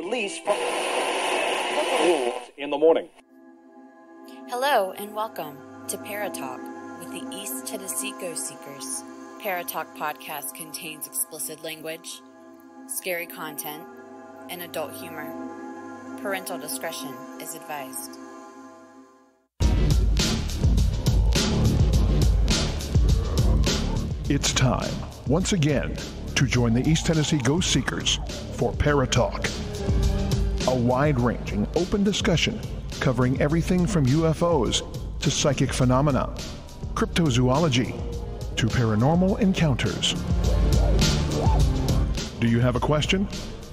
release from in the morning. Hello and welcome to Paratalk with the East Tennessee Ghost Seekers. Paratalk podcast contains explicit language, scary content, and adult humor. Parental discretion is advised. It's time, once again, to join the East Tennessee Ghost Seekers for Paratalk. A wide-ranging, open discussion covering everything from UFOs to psychic phenomena, cryptozoology, to paranormal encounters. Do you have a question?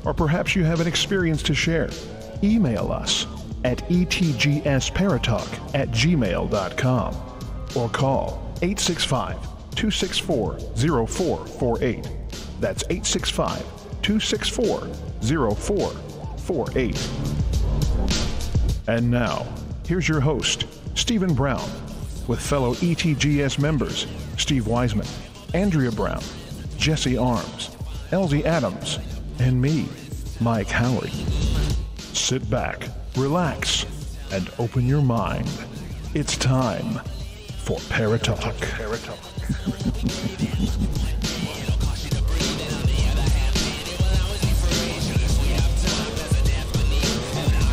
Or perhaps you have an experience to share? Email us at etgsparatalk@gmail.com or call 865-264-0448. That's 865-264-0448. And now, here's your host, Stephen Brown, with fellow ETGS members, Steve Wiseman, Andrea Brown, Jesse Arms, Elsie Adams, and me, Mike Howard. Sit back, relax, and open your mind. It's time for Paratalk.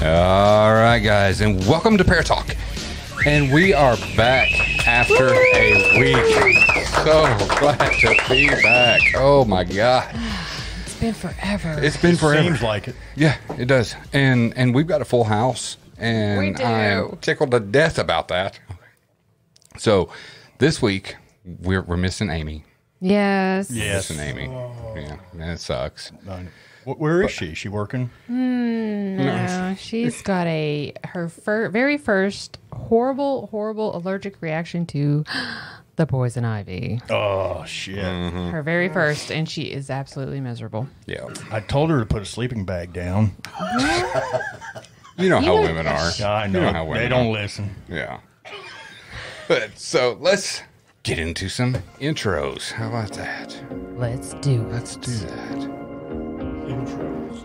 All right, guys, and welcome to Paratalk. And we are back after a week. So glad to be back. Oh, my God. It's been forever. It's been forever. Seems like it. Yeah, it does. And we've got a full house. And We do. I'm tickled to death about that. So this week, we're missing Amy. Yes. Missing Amy. Yeah, that sucks. Where is she? Is she working? No, she's got her very first horrible allergic reaction to the poison ivy. Oh, shit. Her very first, and she is absolutely miserable. Yeah. I told her to put a sleeping bag down. You know how women are. I know. You know how women They don't are. listen. Yeah. But so let's get into some intros. How about that? Let's do it. Let's do that.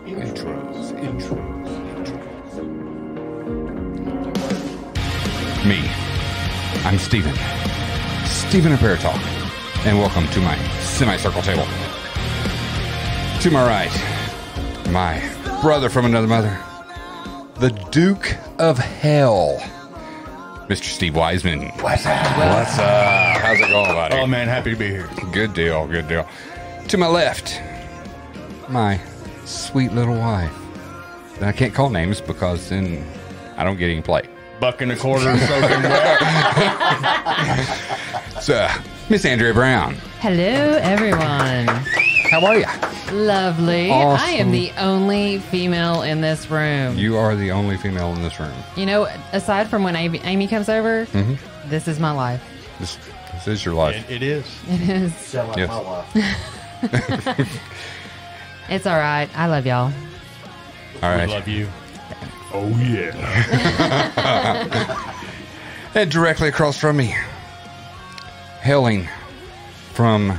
Intros. Me. I'm Steven of Paratalk. And welcome to my semicircle table. To my right, my brother from another mother, the Duke of Hell, Mr. Steve Wiseman. What's up? How's it going, buddy? Oh, man, happy to be here. Good deal. To my left, my sweet little wife. And I can't call names because then I don't get any play. Buck and a quarter soaking wet. So, Miss Andrea Brown. Hello, everyone. How are you? Lovely. Awesome. I am the only female in this room. You are the only female in this room. You know, aside from when Amy comes over, this is my life. This is your life. It is. It is. Yes. It's all right. I love y'all. All We right. love you. Oh, yeah. And directly across from me, hailing from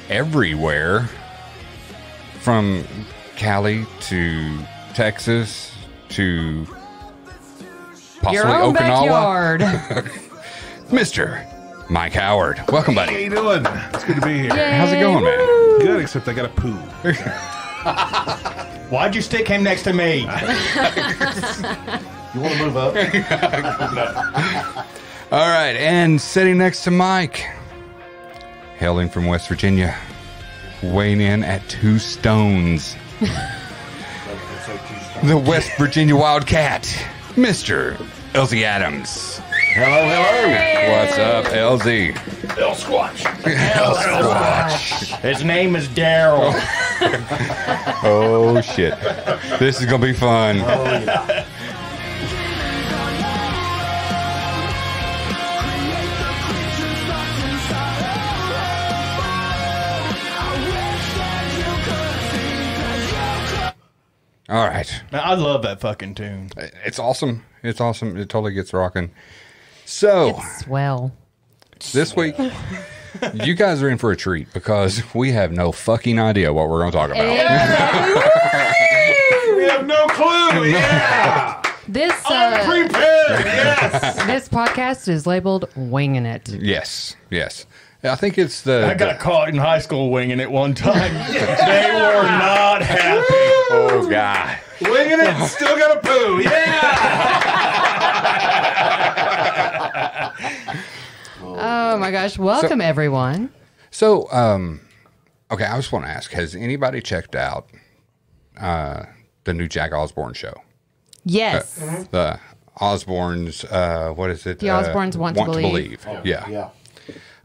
everywhere, from Cali to Texas to possibly Your own Okinawa, backyard. Mr. Mike Howard. Welcome, How buddy. you doing? It's good to be here. How's it going, man? Good, except I got a poo. Why'd you stick him next to me? You want to move up? All right, and sitting next to Mike, hailing from West Virginia, weighing in at 2 stones, the West Virginia Wildcat, Mr. Elsie Adams. Hello. What's up, Elsie? El Squatch. His name is Daryl. Oh, shit. This is going to be fun. All right. Man, I love that fucking tune. It's awesome. It's awesome. It totally gets rocking. So, It's swell. this week, you guys are in for a treat because we have no fucking idea what we're going to talk about. We have no poo. Yeah. This Prepared. Yes. this podcast is labeled "Winging It." Yes. I think it's the. I got caught in high school winging it one time. They were not happy. Oh God. Winging it. Still got a poo. Yeah. Oh my gosh! Welcome everyone. So, okay, I just want to ask: has anybody checked out the new Jack Osborne show? Yes, The Osbournes. What is it? The Osbournes Want to Believe. Yeah.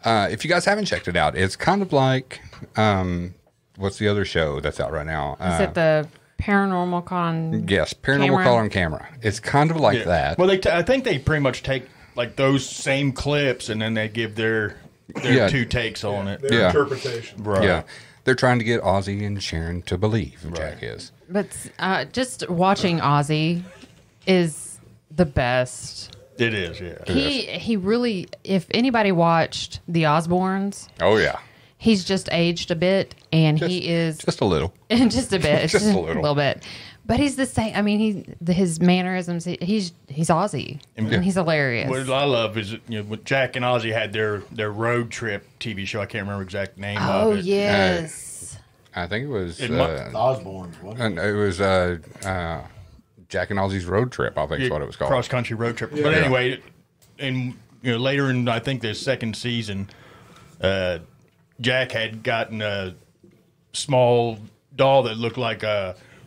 If you guys haven't checked it out, it's kind of like what's the other show that's out right now? is it the Paranormal Con? Yes, Paranormal Camera? Call on Camera. It's kind of like that. Well, I think they pretty much take like those same clips and then they give their Yeah. two takes on it. Their Yeah. interpretation. Right. Yeah, they're trying to get Ozzy and Sharon to believe Jack is. But just watching Ozzy is the best. It is, yeah. He really, if anybody watched The Osbournes, Oh yeah, he's just aged a bit, and he is just a little. just a bit, Just a little. bit. But he's the same. I mean, his mannerisms. He's Ozzy, and he's hilarious. What I love is when Jack and Ozzy had their road trip TV show. I can't remember the exact name Oh of it. yes, I think it was. Osborne's, wasn't it? And it was Jack and Ozzy's road trip. I think is what it was called. Cross country road trip. But anyway, and later in I think the second season, Jack had gotten a small doll that looked like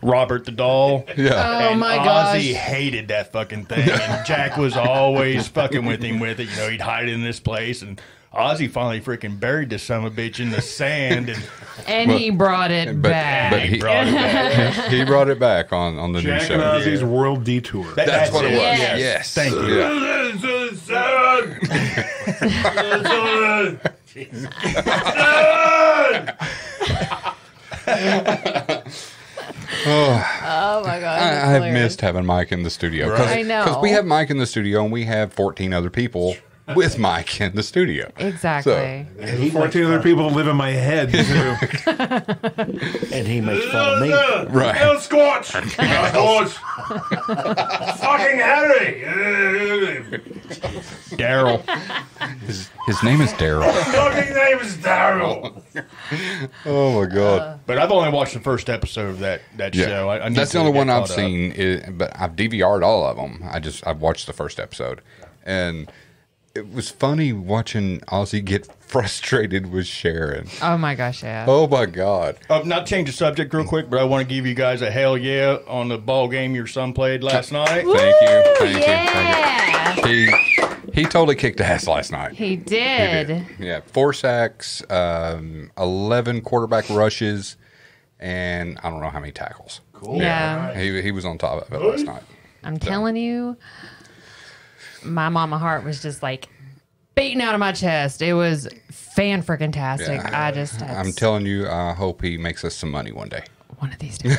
Robert the doll. Yeah. Oh, And my Ozzy gosh. hated that fucking thing, and Jack was always fucking with him with it. He'd hide it in this place, and Ozzy finally freaking buried this son of a bitch in the sand, and he brought it back. But he brought it back. he brought it back on the new Jack show. and Ozzy's World Detour. That's what it was. Yes. Yes. Thank you. Oh my god, I have missed having Mike in the studio. Right. I know. Because we have Mike in the studio and we have 14 other people with Mike in the studio. Exactly. And he 14 other people live in my head, too. and he makes fun of me. Right. Bill Squatch. Squatch. Fucking Harry. Daryl. His name is Daryl. Fucking name is Daryl. Oh my God. But I've only watched the first episode of that show. I need That's the to only get one I've caught up. seen. But I've DVR'd all of them. I've watched the first episode. And it was funny watching Ozzy get frustrated with Sharon. Oh my gosh, yeah. Oh my God. Not change the subject real quick, but I want to give you guys a hell yeah on the ball game your son played last night. Thank you. He totally kicked ass last night. He did. Yeah, 4 sacks, 11 quarterback rushes, and I don't know how many tackles. Cool. Yeah. He was on top of it last night. I'm telling you, my mama heart was just like beating out of my chest. It was fan-freaking-tastic. Yeah. I just had I'm telling you, I hope he makes us some money one day. one of these days.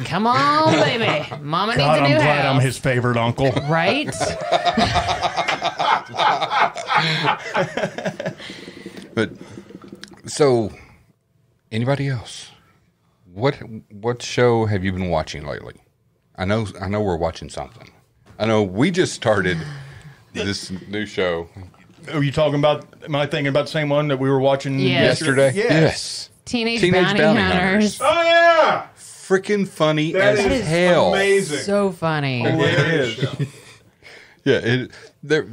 Come on, baby. Mama needs God, a new I'm glad house. I'm his favorite uncle. Right? But so, anybody else? What show have you been watching lately? I know we're watching something. I know we just started this new show Are you talking about? Am I thinking about the same one that we were watching Yes. yesterday. Yes. Teenage Bounty Hunters. Oh, yeah. Freaking funny That as is hell. amazing. So funny. Hilarious. Yeah,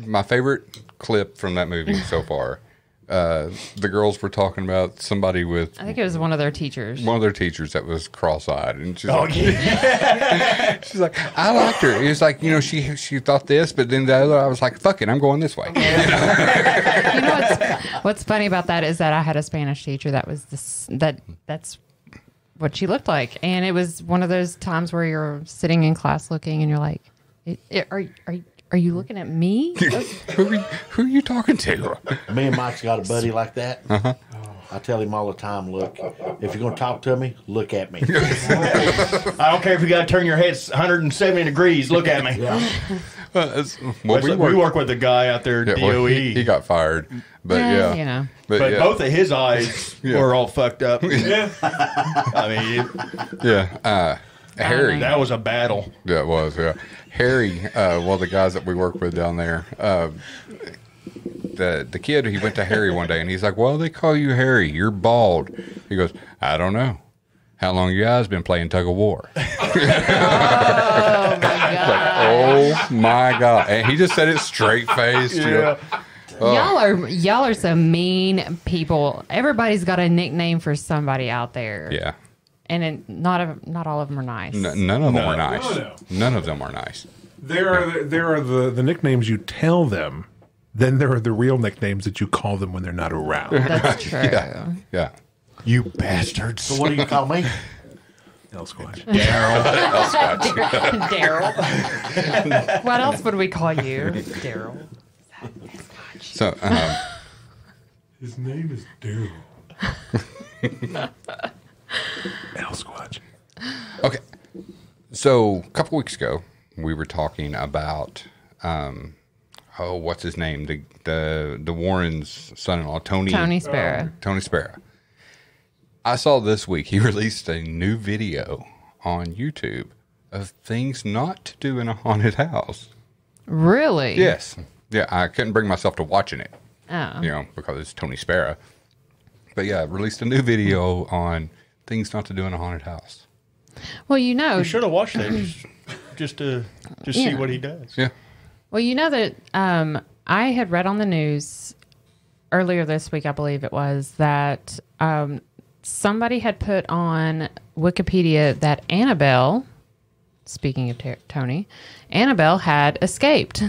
my favorite clip from that movie so far. The girls were talking about somebody with I think it was one of their teachers. one of their teachers that was cross-eyed, and she's Oh like, yeah. she's like, I liked her. It was like, she thought this, but then the other, I was like, fuck it, I'm going this way. You know what's funny about that is that I had a Spanish teacher that was that's what she looked like, and it was one of those times where you're sitting in class looking, and you're like, are you looking at me? who are you talking to? Me and Mike's got a buddy like that. Uh-huh. I tell him all the time, look, if you're going to talk to me, look at me. I don't care if you got to turn your head 170 degrees. Look at me. We work with a guy out there, DOE. He got fired, but Yeah, yeah, you know. but yeah, both of his eyes Yeah. were all fucked up. Yeah. I mean, yeah. Harry. That was a battle. Yeah, it was. Yeah, Harry, one of the guys that we work with down there. The kid, he went to Harry one day, and he's like, "Why do they call you Harry? You're bald." He goes, "I don't know. How long you guys been playing tug of war?" Oh my god! And he just said it straight faced. Yeah. Y'all are some mean people. Everybody's got a nickname for somebody out there. Yeah. And not all of them are nice. None of them are nice. No. None of them are nice. There are the nicknames you tell them. Then there are the real nicknames that you call them when they're not around. That's true. Yeah. You bastards. So what do you call me? Squatch. Daryl. What else would we call you? Daryl. So, His name is Daryl. Squatch. okay. So, a couple weeks ago, we were talking about, what's his name? The Warrens' son-in-law, Tony Sparrow. Tony Sparrow. I saw this week he released a new video on YouTube of things not to do in a haunted house. Really? Yes. Yeah, I couldn't bring myself to watching it, Oh. because it's Tony Sparrow. But yeah, released a new video on things not to do in a haunted house. Well, You should have watched that just to see what he does. Yeah. Well, that I had read on the news earlier this week, I believe it was, that somebody had put on Wikipedia that Annabelle, speaking of Tony, Annabelle had escaped.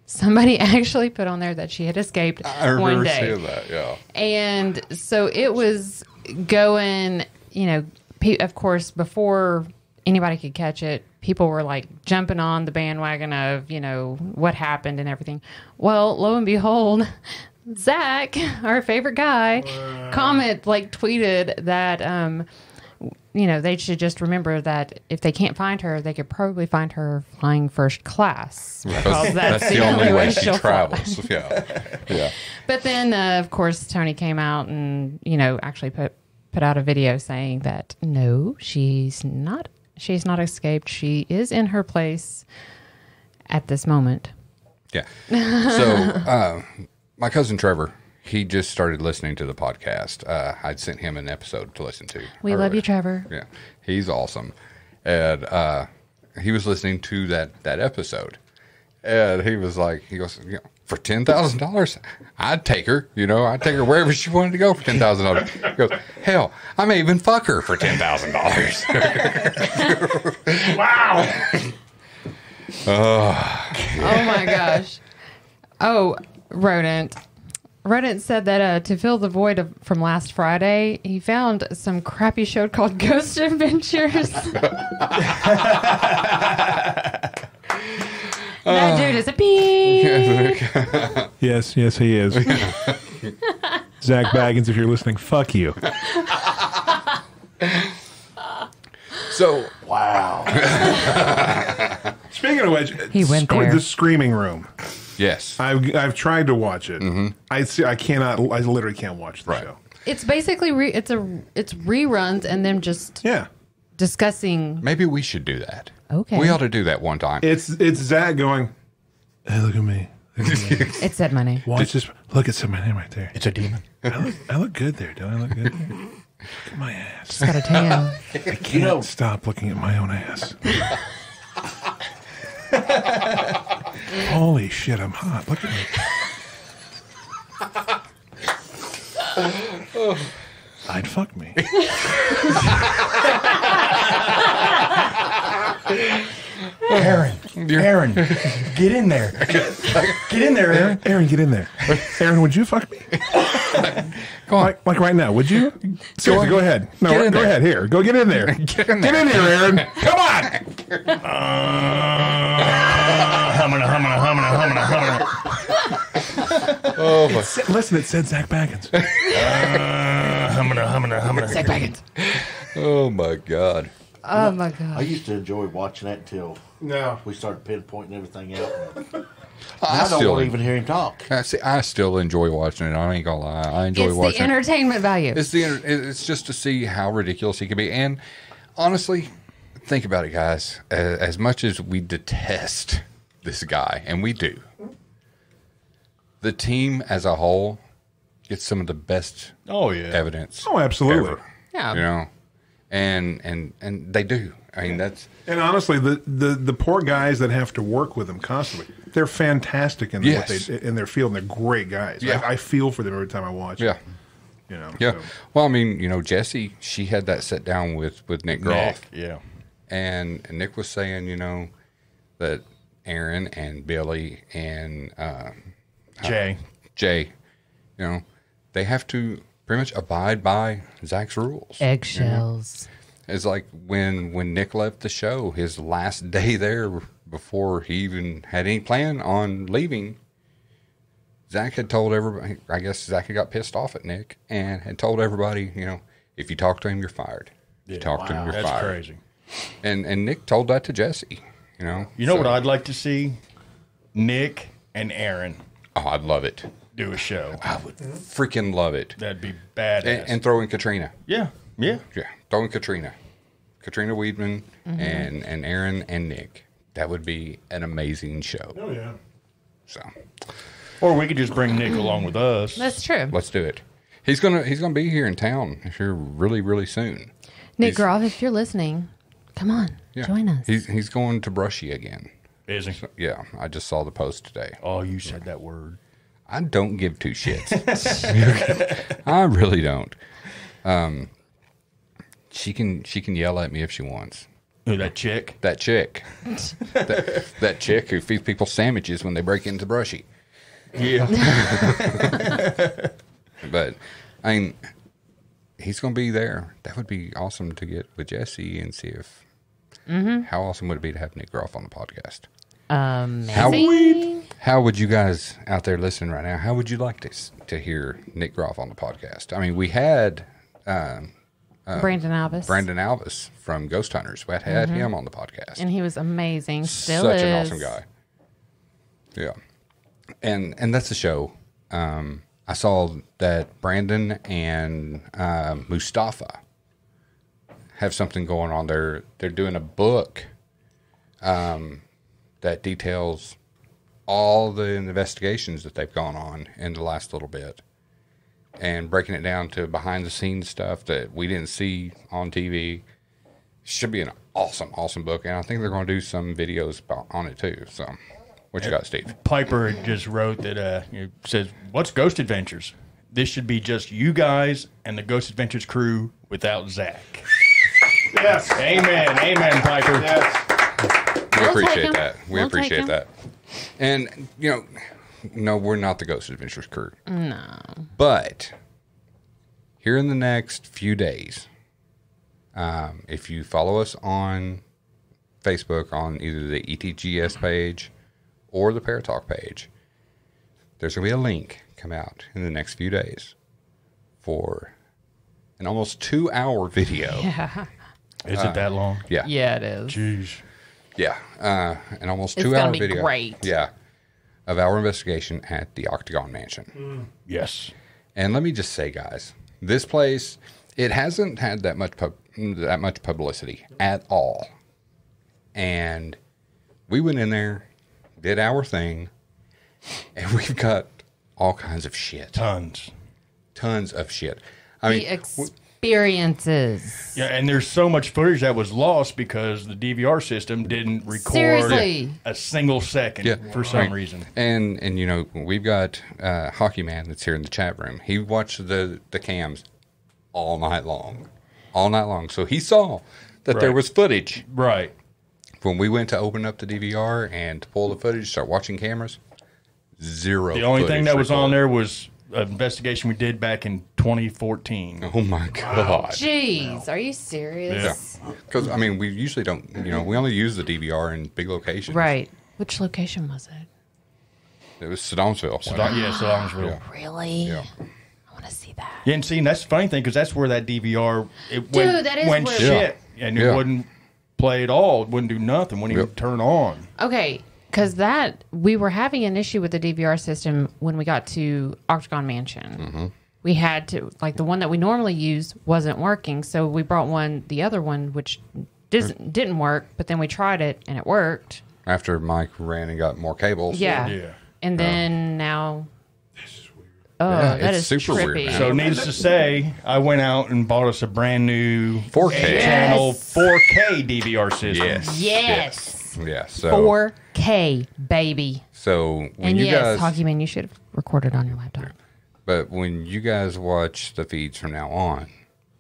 Somebody actually put on there that she had escaped I remember one day. seeing that, yeah. And so it was going, of course, before anybody could catch it, people were like jumping on the bandwagon of, what happened and everything. Well, lo and behold, Zach, our favorite guy, tweeted that, they should just remember that if they can't find her, they could probably find her flying first class. Because That's the only way she she'll fly. travels. Yeah. But then, of course, Tony came out and, actually put out a video saying that, no, she's not escaped. She is in her place at this moment. Yeah. So, my cousin Trevor, he just started listening to the podcast. I'd sent him an episode to listen to. We love you, Trevor. Yeah, he's awesome. And he was listening to that episode. And he was like, for $10,000, I'd take her. I'd take her wherever she wanted to go for $10,000. He goes, hell, I may even fuck her for $10,000. Wow. Oh, my gosh. Oh, Rodent said that to fill the void from last Friday, he found some crappy show called Ghost Adventures. That dude is a beep. Yes, he is. Zach Baggins, if you're listening, fuck you. So, Wow. Speaking of which, He went there. The Screaming Room. yes. I've tried to watch it. I literally can't watch the Right. show. It's basically it's reruns and them just Yeah. discussing. Maybe we should do that. Okay. We ought to do that one time. It's Zach going, hey, look at me. Look at me. It said money. Watch this. Look, it said my name right there. It's a demon. I look good there. Don't I look good there? Look at my ass. Got a tan. I can't stop looking at my own ass. Holy shit, I'm hot. Look at me. I'd fuck me. Aaron, get in there. Get in there, Aaron. Aaron, get in there. Aaron, would you fuck me? Go on. Like right now, would you? Seriously, go ahead. No, Get in go there. ahead. Here, go get in there. Get in there. Get in here, Aaron. Come on. Humana. Oh, my. Listen, it said Zach Baggins. Humana. Zach Baggins. Oh, my God. Oh my I god. used to enjoy watching that until No. we started pinpointing everything out. I I don't still, want to even hear him talk. I still enjoy watching it. I ain't gonna lie. I enjoy It's the watching it. entertainment value. It's just to see how ridiculous he can be. And honestly, think about it, guys. As much as we detest this guy, and we do, the team as a whole gets some of the best evidence. Oh, absolutely. Ever, Yeah. you know, and they do. I mean, that's And honestly, the poor guys that have to work with them constantly, they're fantastic in what in their field, and they're great guys. Yeah. I feel for them every time I watch. yeah. You know. Yeah. so. Well, I mean, you know, Jessie, she had that sit down with Nick Groff. Yeah. And Nick was saying, you know, that Aaron and Billy and Jay, you know, they have to pretty much abide by Zach's rules. Eggshells. It's like when Nick left the show, his last day there before he even had any plan on leaving, Zach had told everybody, I guess Zach had got pissed off at Nick and had told everybody, you know, if you talk to him, you're fired. If you talk to him, you're that's fired. crazy. And Nick told that to Jessie, you know. You know So- what I'd like to see? Nick and Aaron Oh, I'd love it. do a show. I would freaking love it. That'd be badass. And throw in Katrina. yeah. Yeah, throw in Katrina. Katrina Weedman and Aaron and Nick. That would be an amazing show. Oh yeah. So Or we could just bring Nick along with us. That's true. let's do it. He's gonna be here in town here really, really soon. Nick He's- Groff, if you're listening, come on, Yeah. join us. He's going to Brushy again. Is he? Yeah, I just saw the post today. Oh, you said that word. I don't give two shits. I really don't. She can yell at me if she wants. Who, that chick? That chick, that chick who feeds people sandwiches when they break into Brushy. Yeah. But I mean, he's going to be there. That would be awesome to get with Jessie and see if. How awesome would it be to have Nick Groff on the podcast? Amazing. How would you guys out there listening right now? How would you like to hear Nick Groff on the podcast? I mean, we had Brandon Alvis. Brandon Alvis from Ghost Hunters. We had him on the podcast. And he was amazing. Still Such is. an awesome guy. Yeah, and that's the show. I saw that Brandon and Mustafa have something going on. They're doing a book that details all the investigations that they've gone on in the last little bit, and breaking it down to behind the scenes stuff that we didn't see on TV. Should be an awesome book, and I think they're going to do some videos on it too. So, what you got, Steve? Piper just wrote that it says, "What's Ghost Adventures? This should be just you guys and the Ghost Adventures crew without Zach." Yes. Amen, amen, Piper. Yes. We We'll appreciate take 'em. that. We We'll take appreciate 'em. that. And, you know, no, we're not the Ghost Adventures crew. No. But here in the next few days, if you follow us on Facebook on either the ETGS page or the Paratalk page, there's going to be a link come out in the next few days for an almost 2-hour video. Yeah. Is it that long? Yeah. Yeah, it is. Jeez. Yeah, an almost It's 2-hour gonna be video. great. Yeah, of our investigation at the Octagon Mansion. Yes. And let me just say, guys, this place, it hasn't had that much publicity at all. And we went in there, did our thing, and we've got all kinds of shit. Tons of shit. I The mean, experiences. Yeah, and there's so much footage that was lost because the DVR system didn't record Seriously. a single second for some reason. And you know, we've got Hockey Man that's here in the chat room. He watched the cams all night long. So he saw that there Right. was footage. Right. When we went to open up the DVR and to pull the footage, start watching cameras, zero. The only thing that was on recorded. there was an investigation we did back in 2014. Oh my god! Jeez, are you serious? Because I mean, we usually don't. You know, we only use the DVR in big locations. Right. Which location was it? It was Saddamsville. Salongsville. Really? Yeah. I want to see that. Yeah, and see, and that's the funny thing because that's where that DVR that is went where- shit, and it Yeah. wouldn't play at all. It wouldn't do nothing. Wouldn't even turn on. Okay, because we were having an issue with the DVR system when we got to Octagon Mansion. Mm-hmm. We had to, like, the one that we normally use wasn't working, so we brought the other one, which didn't work, but then we tried it and it worked. After Mike ran and got more cables. Yeah. And then now... Oh, Yeah, that it's is super trippy. weird, man. So needless to say, I went out and bought us a brand new 4K. 8-channel 4K DVR system. Yes. Yeah. So 4K, baby. So when And you yes, guys, Hockey Man, you should have recorded on your laptop. but when you guys watch the feeds from now on,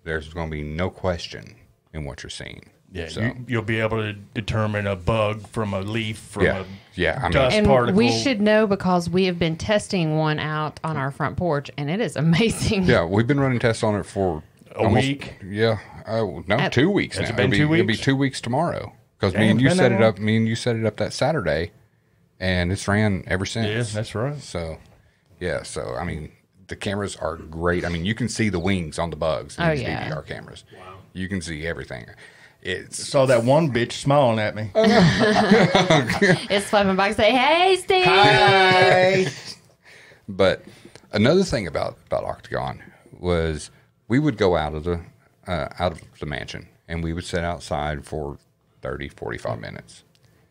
there's going to be no question in what you're seeing. Yeah, So you'll be able to determine a bug from a leaf, from yeah, a yeah. I mean, dust And particle. we should know because we have been testing one out on our front porch, and it is amazing. yeah, we've been running tests on it for A week? Yeah. Oh no, 2 weeks now. Has it been 2 It'll be weeks? 2 weeks tomorrow because me Damn, and you been set that it long? up. Me and you set it up that Saturday, and it's ran ever since. Yeah, that's right. So, yeah. So I mean, the cameras are great. I mean, you can see the wings on the bugs in Oh, these yeah. DVR cameras. Wow. You can see everything. It's Saw that one bitch smiling at me. It's flipping back and say, hey, Steve. Hi. But another thing about Octagon was we would go out of the mansion and we would sit outside for 30, 45 minutes.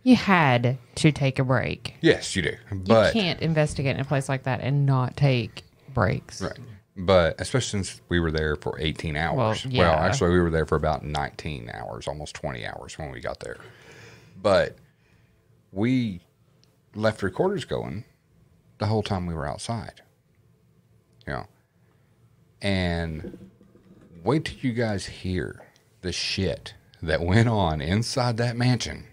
You had to take a break. Yes, you do. You But can't investigate in a place like that and not take breaks. right. But especially since we were there for 18 hours. Well, yeah. Actually, we were there for about 19 hours, almost 20 hours when we got there. But we left recorders going the whole time we were outside. You know. And wait till you guys hear the shit that went on inside that mansion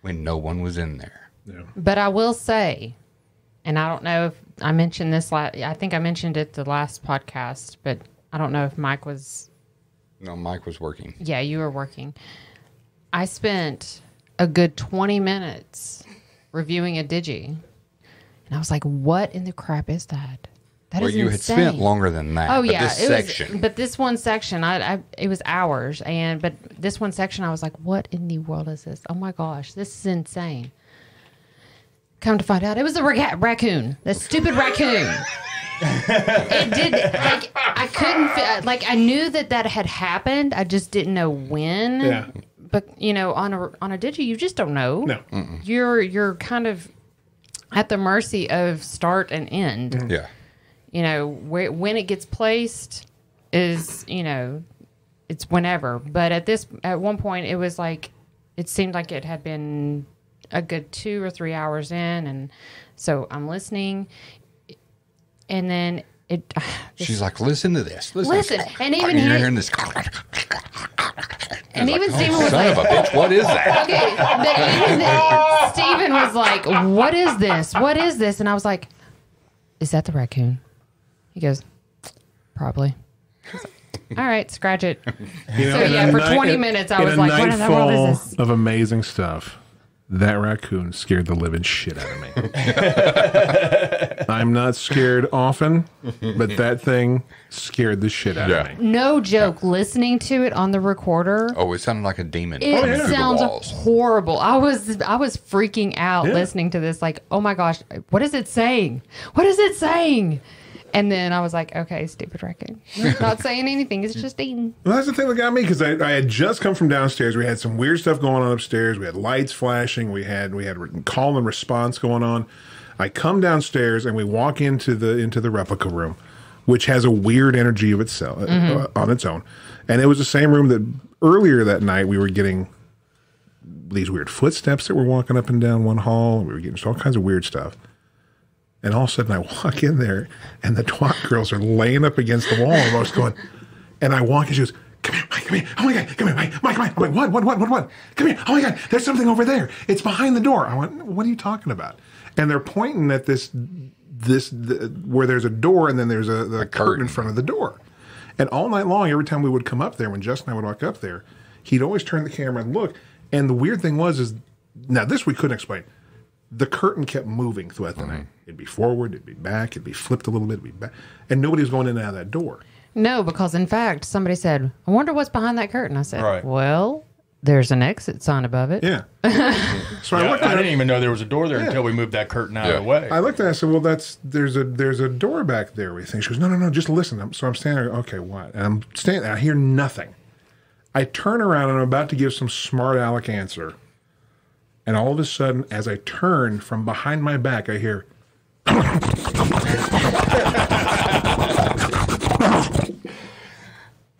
when no one was in there. Yeah. But I will say, and I don't know if I mentioned this, I think I mentioned it the last podcast, but I don't know if Mike was... No, Mike was working. Yeah, you were working. I spent a good 20 minutes reviewing a Digi. And I was like, what in the crap is that? That Well, is you had insane. spent longer than that. Oh but yeah, this it section. was. But this one section, it was hours, but this one section, I was like, "What in the world is this? Oh my gosh, this is insane!" Come to find out, it was a raccoon. The stupid raccoon. It did. Like I couldn't. Like I knew that had happened. I just didn't know when. Yeah. But on a Digi, you just don't know. No. You're kind of at the mercy of start and end. Yeah. When it gets placed is, it's whenever. But at one point, it was like, it seemed like it had been a good 2 or 3 hours in. And so I'm listening. And then She's like, listen to this. Listen. And even you're he, hearing this. and even Stephen was Son like, of a bitch, what is that? okay. But even then, Stephen was like, what is this? What is this? And I was like, is that the raccoon? He goes, probably. I was like, all right, scratch it. So yeah, for 20 minutes, I was like, what in the world is this? Of amazing stuff. That raccoon scared the living shit out of me. I'm not scared often, but that thing scared the shit out of me. No joke. Listening to it on the recorder, Oh, it sounded like a demon. it coming through the sounds walls. horrible. I was freaking out listening to this. Like, oh my gosh, what is it saying? What is it saying? And then I was like, okay, stupid raccoon. Not saying anything. It's just eating. Well, that's the thing that got me, because I had just come from downstairs. We had some weird stuff going on upstairs. We had lights flashing. We had call and response going on. I come downstairs and we walk into the replica room, which has a weird energy of itself on its own. And it was the same room that earlier that night we were getting these weird footsteps that were walking up and down one hall. We were getting all kinds of weird stuff. And all of a sudden I walk in there and the twat girls are laying up against the wall almost going, and I walk and she goes, come here, Mike, come here. Oh my God, come here, Mike, Mike. I'm like, what? Come here. Oh my God, there's something over there. It's behind the door. I went, what are you talking about? And they're pointing at this where there's a door and then there's a curtain in front of the door. And all night long, every time we would come up there, when Justin and I would walk up there, he'd always turn the camera and look. And the weird thing was now this we couldn't explain. The curtain kept moving throughout the night. It'd be forward, it'd be back, it'd be flipped a little bit, it'd be back. And nobody was going in and out of that door. No, because in fact, somebody said, I wonder what's behind that curtain. I said, Right. well, there's an exit sign above it. Yeah. So I looked at I it. didn't even know there was a door there until we moved that curtain out of the way. I looked at it and I said, well, there's a door back there, we think. She goes, no, just listen. So I'm standing there, okay, what? And I'm standing there, I hear nothing. I turn around and I'm about to give some smart aleck answer. And all of a sudden, as I turn from behind my back, I hear...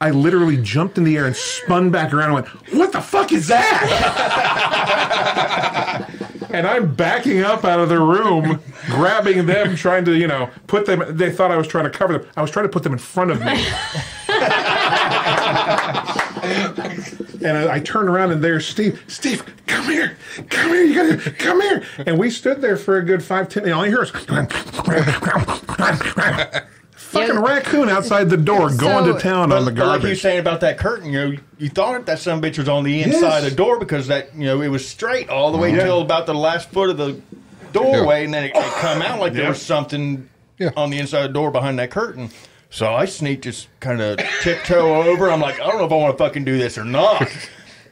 I literally jumped in the air and spun back around and went, what the fuck is that? And I'm backing up out of the room, grabbing them, trying to, put them... They thought I was trying to cover them. I was trying to put them in front of me. And I turned around and there's Steve. Steve, come here. Come here. You gotta come here. And we stood there for a good 5-10 minutes. All you hear is fucking raccoon outside the door going to town on the garbage. Like you saying about that curtain, you thought that some bitch was on the inside of the door because that it was straight all the way until about the last foot of the doorway, and then it come out like there was something on the inside of the door behind that curtain. So I just kind of tiptoe over. I'm like, I don't know if I want to fucking do this or not.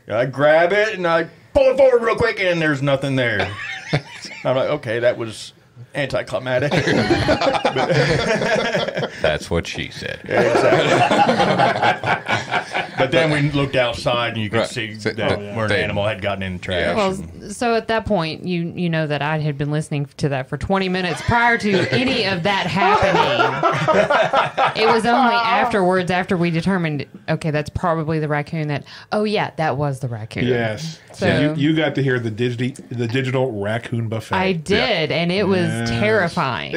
I grab it and I pull it forward real quick, and there's nothing there. I'm like, okay, that was anticlimactic. That's what she said. Exactly. But then we looked outside and you could see where an animal had gotten in the trash. Well, so at that point, you know that I had been listening to that for 20 minutes prior to any of that happening. It was only afterwards, after we determined, okay, that's probably the raccoon that was the raccoon. Yes. So you got to hear the digital raccoon buffet. I did, and it was terrifying.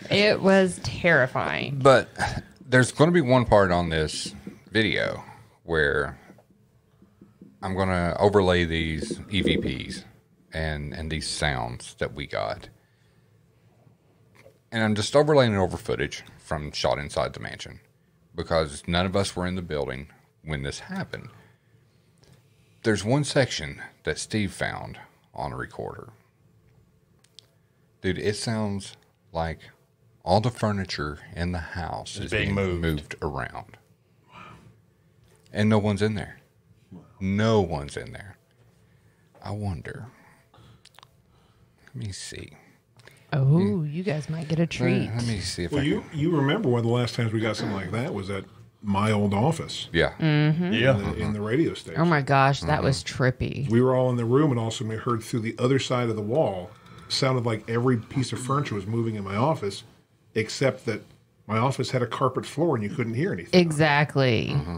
It was terrifying. But there's going to be one part on this video where I'm going to overlay these EVPs and these sounds that we got. And I'm just overlaying it over footage from shot inside the mansion because none of us were in the building when this happened. There's one section that Steve found on a recorder. Dude, it sounds like all the furniture in the house is being moved around. And no one's in there. No one's in there. I wonder. Let me see. Oh, you guys might get a treat. Let me see if you remember one of the last times we got something like that was at my old office. Yeah. Mm-hmm. In the radio station. Oh my gosh, that was trippy. We were all in the room, and all of a sudden we heard through the other side of the wall, sounded like every piece of furniture was moving in my office, except that my office had a carpet floor and you couldn't hear anything. Exactly. Mm-hmm.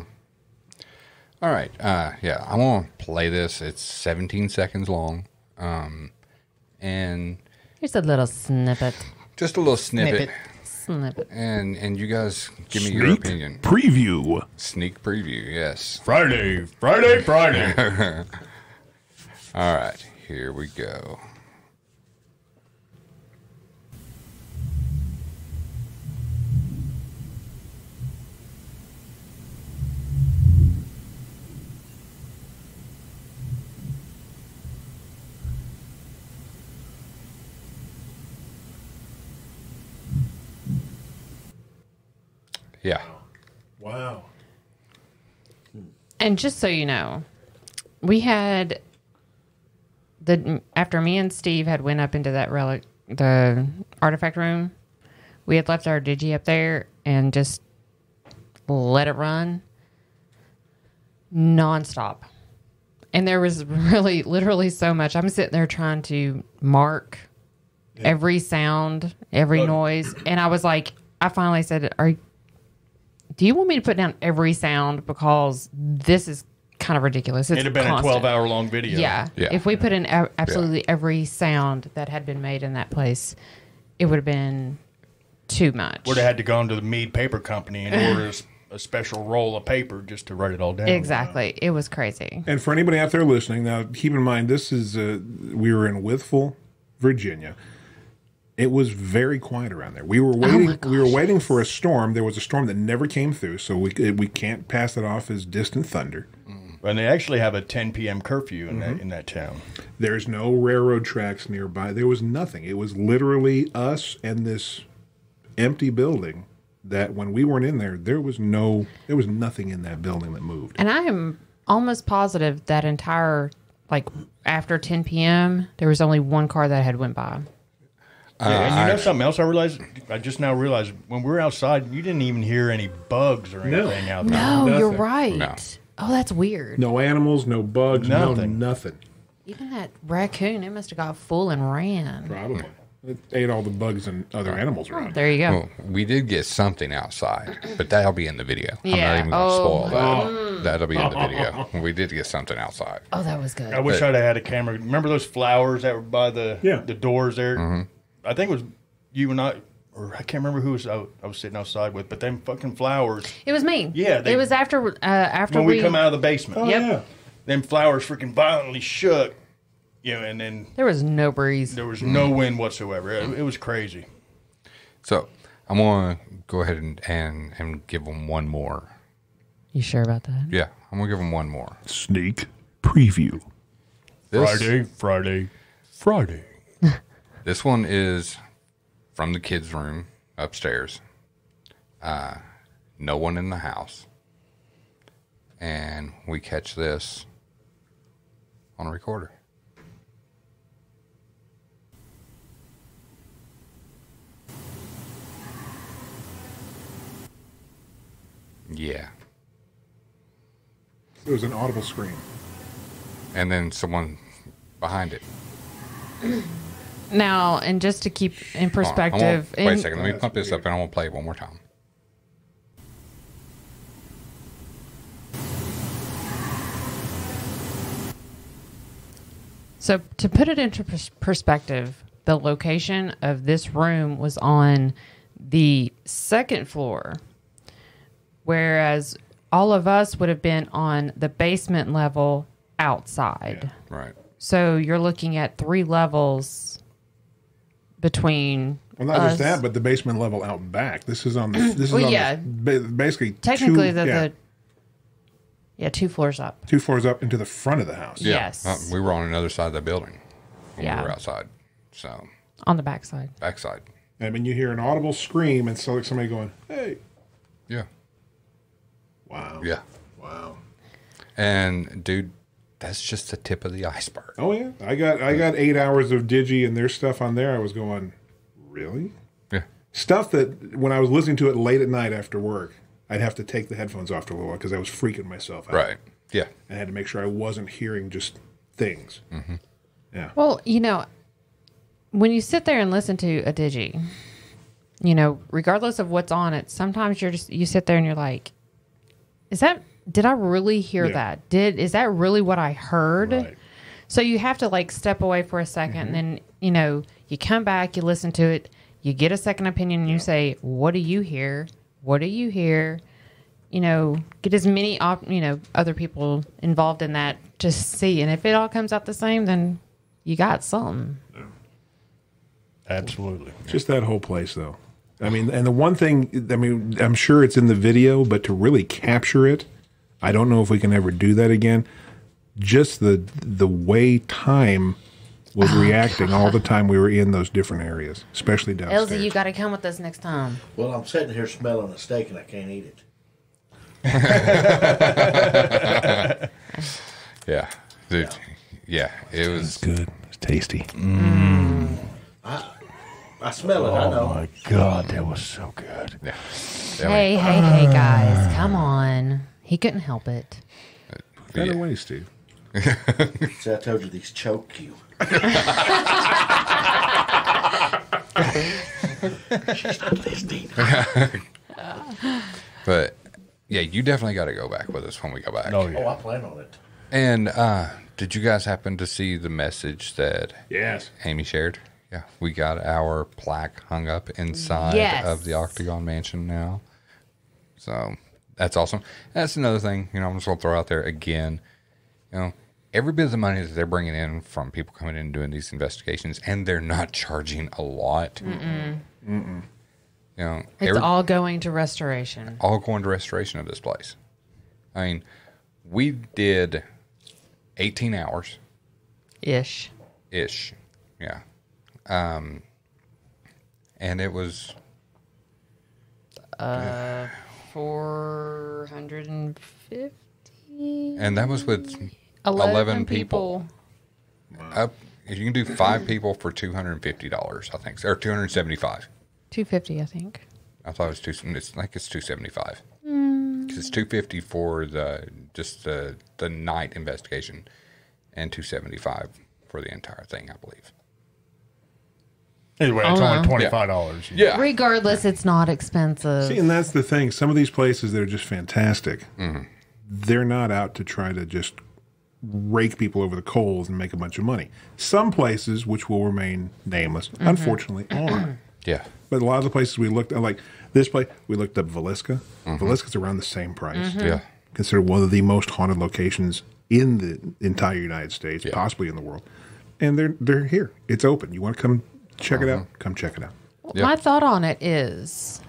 All right. Yeah, I want to play this. It's 17 seconds long. And here's a little snippet. Just a little snippet. And you guys give me your opinion. Preview. Sneak preview, yes. Friday. All right, here we go. Yeah. Wow. And just so you know, we had after me and Steve had went up into that the artifact room, we had left our digi up there and just let it run nonstop. And there was really, literally so much. I'm sitting there trying to mark every sound, every noise. And I was like, I finally said, do you want me to put down every sound? Because this is kind of ridiculous. It'd have been constant. a 12-hour-long video. Yeah. If we put in absolutely every sound that had been made in that place, it would have been too much. Would have had to go into the Mead Paper Company and order a special roll of paper just to write it all down. Exactly. It was crazy. And for anybody out there listening, now keep in mind, this is, we were in Withville, Virginia. It was very quiet around there. We were waiting. We were waiting for a storm. There was a storm that never came through, so we can't pass it off as distant thunder. And they actually have a 10 p.m. curfew in that town. There's no railroad tracks nearby. There was nothing. It was literally us and this empty building. That when we weren't in there, there was nothing in that building that moved. And I am almost positive that entire after 10 p.m. there was only one car that had went by. And you know something else I just now realized, when we were outside, you didn't even hear any bugs or anything out there. No, you're Nothing. right. No. Oh, that's weird. No animals, no bugs, Nothing. nothing. Even that raccoon, it must have got full and ran. Probably. It ate all the bugs and other animals around. There you go. Well, we did get something outside, but that'll be in the video. I'm Yeah. not even going to Oh. spoil that. That'll be in the video. We did get something outside. Oh, that was good. I wish I'd have had a camera. Remember those flowers that were by the doors there? Mm-hmm. I think it was you and I, or I can't remember who I was sitting outside with, but them fucking flowers. It was me. Yeah, it was after When we come out of the basement. Oh, Yep. yeah. Them flowers freaking violently shook. And then There was no breeze. there was no wind whatsoever. It was crazy. So I'm going to go ahead and give them one more. You sure about that? Yeah, I'm going to give them one more. Sneak preview. This, Friday. This one is from the kids' room upstairs. No one in the house. And we catch this on a recorder. Yeah. It was an audible scream. And then someone behind it. Now, and just to keep in perspective, Wait a second. Let me pump this up and I want to play it one more time. So to put it into perspective, the location of this room was on the second floor, whereas all of us would have been on the basement level outside. Yeah. Right. So you're looking at 3 levels between Well, not us. just that, but the basement level out back. This is on the. This is Well, on yeah. basically Technically, two, 2 floors up. 2 floors up into the front of the house. Yeah. Yes. We were on another side of the building when Yeah. we were outside. So, On the backside. backside. I mean, you hear an audible scream, and so like somebody going, "Hey, Yeah. wow, Yeah. wow." And, dude, that's just the tip of the iceberg. Oh yeah, I got 8 hours of Digi and their stuff on there. I was going, really? Yeah. Stuff that when I was listening to it late at night after work, I'd have to take the headphones off for a little while because I was freaking myself out. Right. Yeah. I had to make sure I wasn't hearing just things. Mm-hmm. Yeah. Well, when you sit there and listen to a digi, regardless of what's on it, sometimes you sit there and you're like, did I really hear that? Is that really what I heard? Right. So you have to step away for a second, and then, you come back, you listen to it, you get a second opinion, and you say, what do you hear? What do you hear? Get as many, other people involved in that to see. And if it all comes out the same, then you got something. Absolutely. Just that whole place, though. I mean, and the one thing, I'm sure it's in the video, but to really capture it, I don't know if we can ever do that again. Just the way time was reacting all the time we were in those different areas, especially downstairs. Elsie, you got to come with us next time. Well, I'm sitting here smelling a steak and I can't eat it. Yeah. Dude. Yeah. It was good. It's tasty. I smell it, I know. Oh, my God, that was so good. Yeah. Hey, guys, come on. He couldn't help it. Better way, Steve. See, I told you these choke you. She's not listening. But yeah, you definitely got to go back with us when we go back. Oh, yeah. Oh, I plan on it. And did you guys happen to see the message that Yes. Amy shared? Yeah, we got our plaque hung up inside Yes. of the Octagon mansion now. So that's awesome. That's another thing, I'm just going to throw out there again. Every bit of the money that they're bringing in from people coming in and doing these investigations, and they're not charging a lot. It's all going to restoration. All going to restoration of this place. I mean, we did 18 hours. Ish. Yeah. And it was 450. and that was with 11 people. You can do 5 people for $250, I think, or $275. $250, I think. I thought it was it's $275. Because it's $250 for the night investigation, and $275 for the entire thing, I believe. Anyway, it's only $25. Yeah. Regardless, it's not expensive. See, and that's the thing. Some of these places that are just fantastic, they're not out to try to just rake people over the coals and make a bunch of money. Some places, which will remain nameless, unfortunately, are. Yeah. But a lot of the places we looked at, like this place, we looked up Villisca. Villisca's around the same price. Yeah. Considered one of the most haunted locations in the entire United States, possibly in the world. And they're here. It's open. You want to come check it out? Come check it out. Yeah. My thought on it is,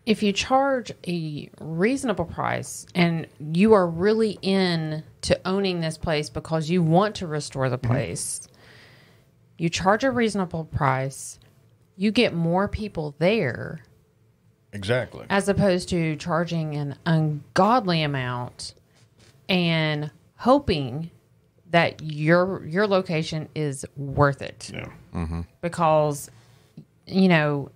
if you charge a reasonable price and you are really into owning this place because you want to restore the place, you charge a reasonable price, you get more people there. Exactly. As opposed to charging an ungodly amount and hoping that your location is worth it. Yeah. Because, you know,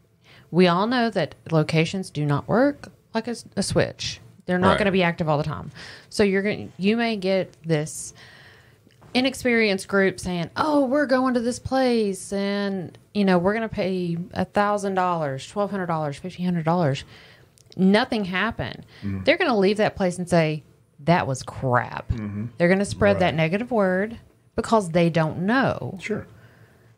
we all know that locations do not work like a switch. They're not going to be active all the time. So you may get this inexperienced group saying, "Oh, we're going to this place, and you know we're going to pay $1,000, $1,200, $1,500." Nothing happened. They're going to leave that place and say that was crap. They're going to spread that negative word because they don't know. Sure.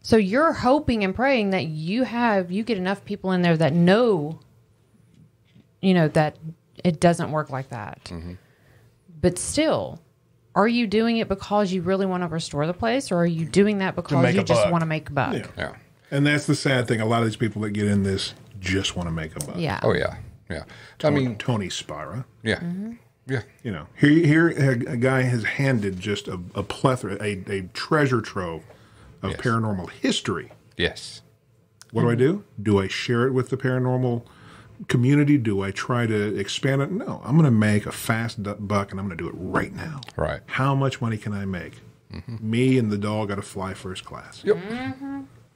So you're hoping and praying that you get enough people in there that know, you know, that it doesn't work like that. But still, are you doing it because you really want to restore the place, or are you doing that because you just want to make a buck? Yeah. And that's the sad thing. A lot of these people that get in this just want to make a buck. Yeah. Oh, yeah. Yeah. Tony Spira. Yeah. Yeah. You know, here a guy has handed just a plethora, a treasure trove of paranormal history. Yes. What do? Do I share it with the paranormal community? Do I try to expand it? No. I'm going to make a fast buck, and I'm going to do it right now. Right. How much money can I make? Me and the dog got to fly first class. Yep.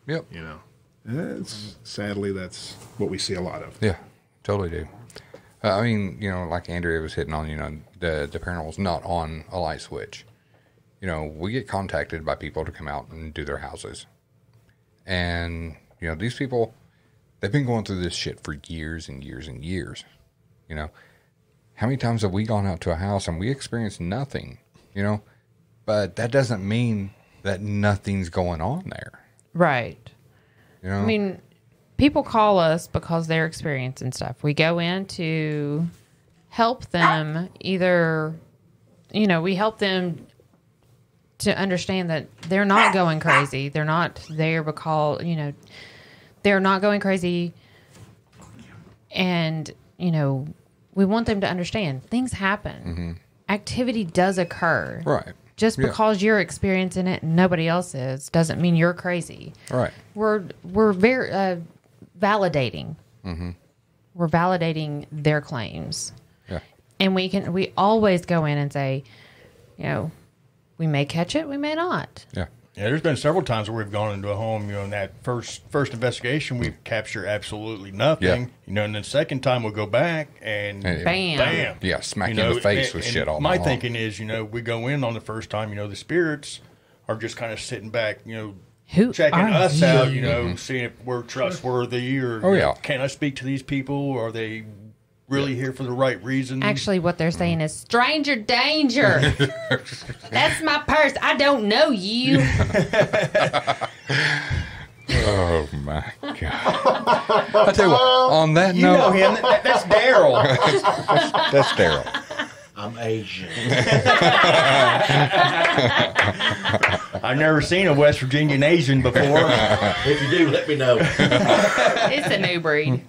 Yep. You know, sadly, that's what we see a lot of. Yeah, totally do. I mean, you know, like Andrea was hitting on, you know, the paranormal's not on a light switch. You know, we get contacted by people to come out and do their houses. And, you know, these people, they've been going through this shit for years and years and years. You know, how many times have we gone out to a house and we experienced nothing, you know? But that doesn't mean that nothing's going on there. Right. You know? I mean, people call us because they're experiencing stuff. We go in to help them either, you know, we help them to understand that they're not going crazy. They're not there because, you know, they're not going crazy. And, you know, we want them to understand things happen. Activity does occur. Right. Just because you're experiencing it and nobody else is doesn't mean you're crazy. Right. We're very validating. We're validating their claims. Yeah. And we always go in and say, you know, we may catch it, we may not. Yeah. Yeah, there's been several times where we've gone into a home, you know, in that first investigation, we capture absolutely nothing. You know, and then the second time we'll go back and bam. Yeah, smack you in the face with shit all my night long. thinking is, you know, we go in on the first time, you know, the spirits are just kind of sitting back, you know, checking us out, you know, seeing if we're trustworthy or can I speak to these people? Are they really here for the right reasons? Actually, what they're saying is stranger danger. That's my purse. I don't know you. Oh my God! I tell you what. On that You note, know him. That's Daryl. that's Daryl. I'm Asian. I've never seen a West Virginian Asian before. If you do, let me know. It's a new breed.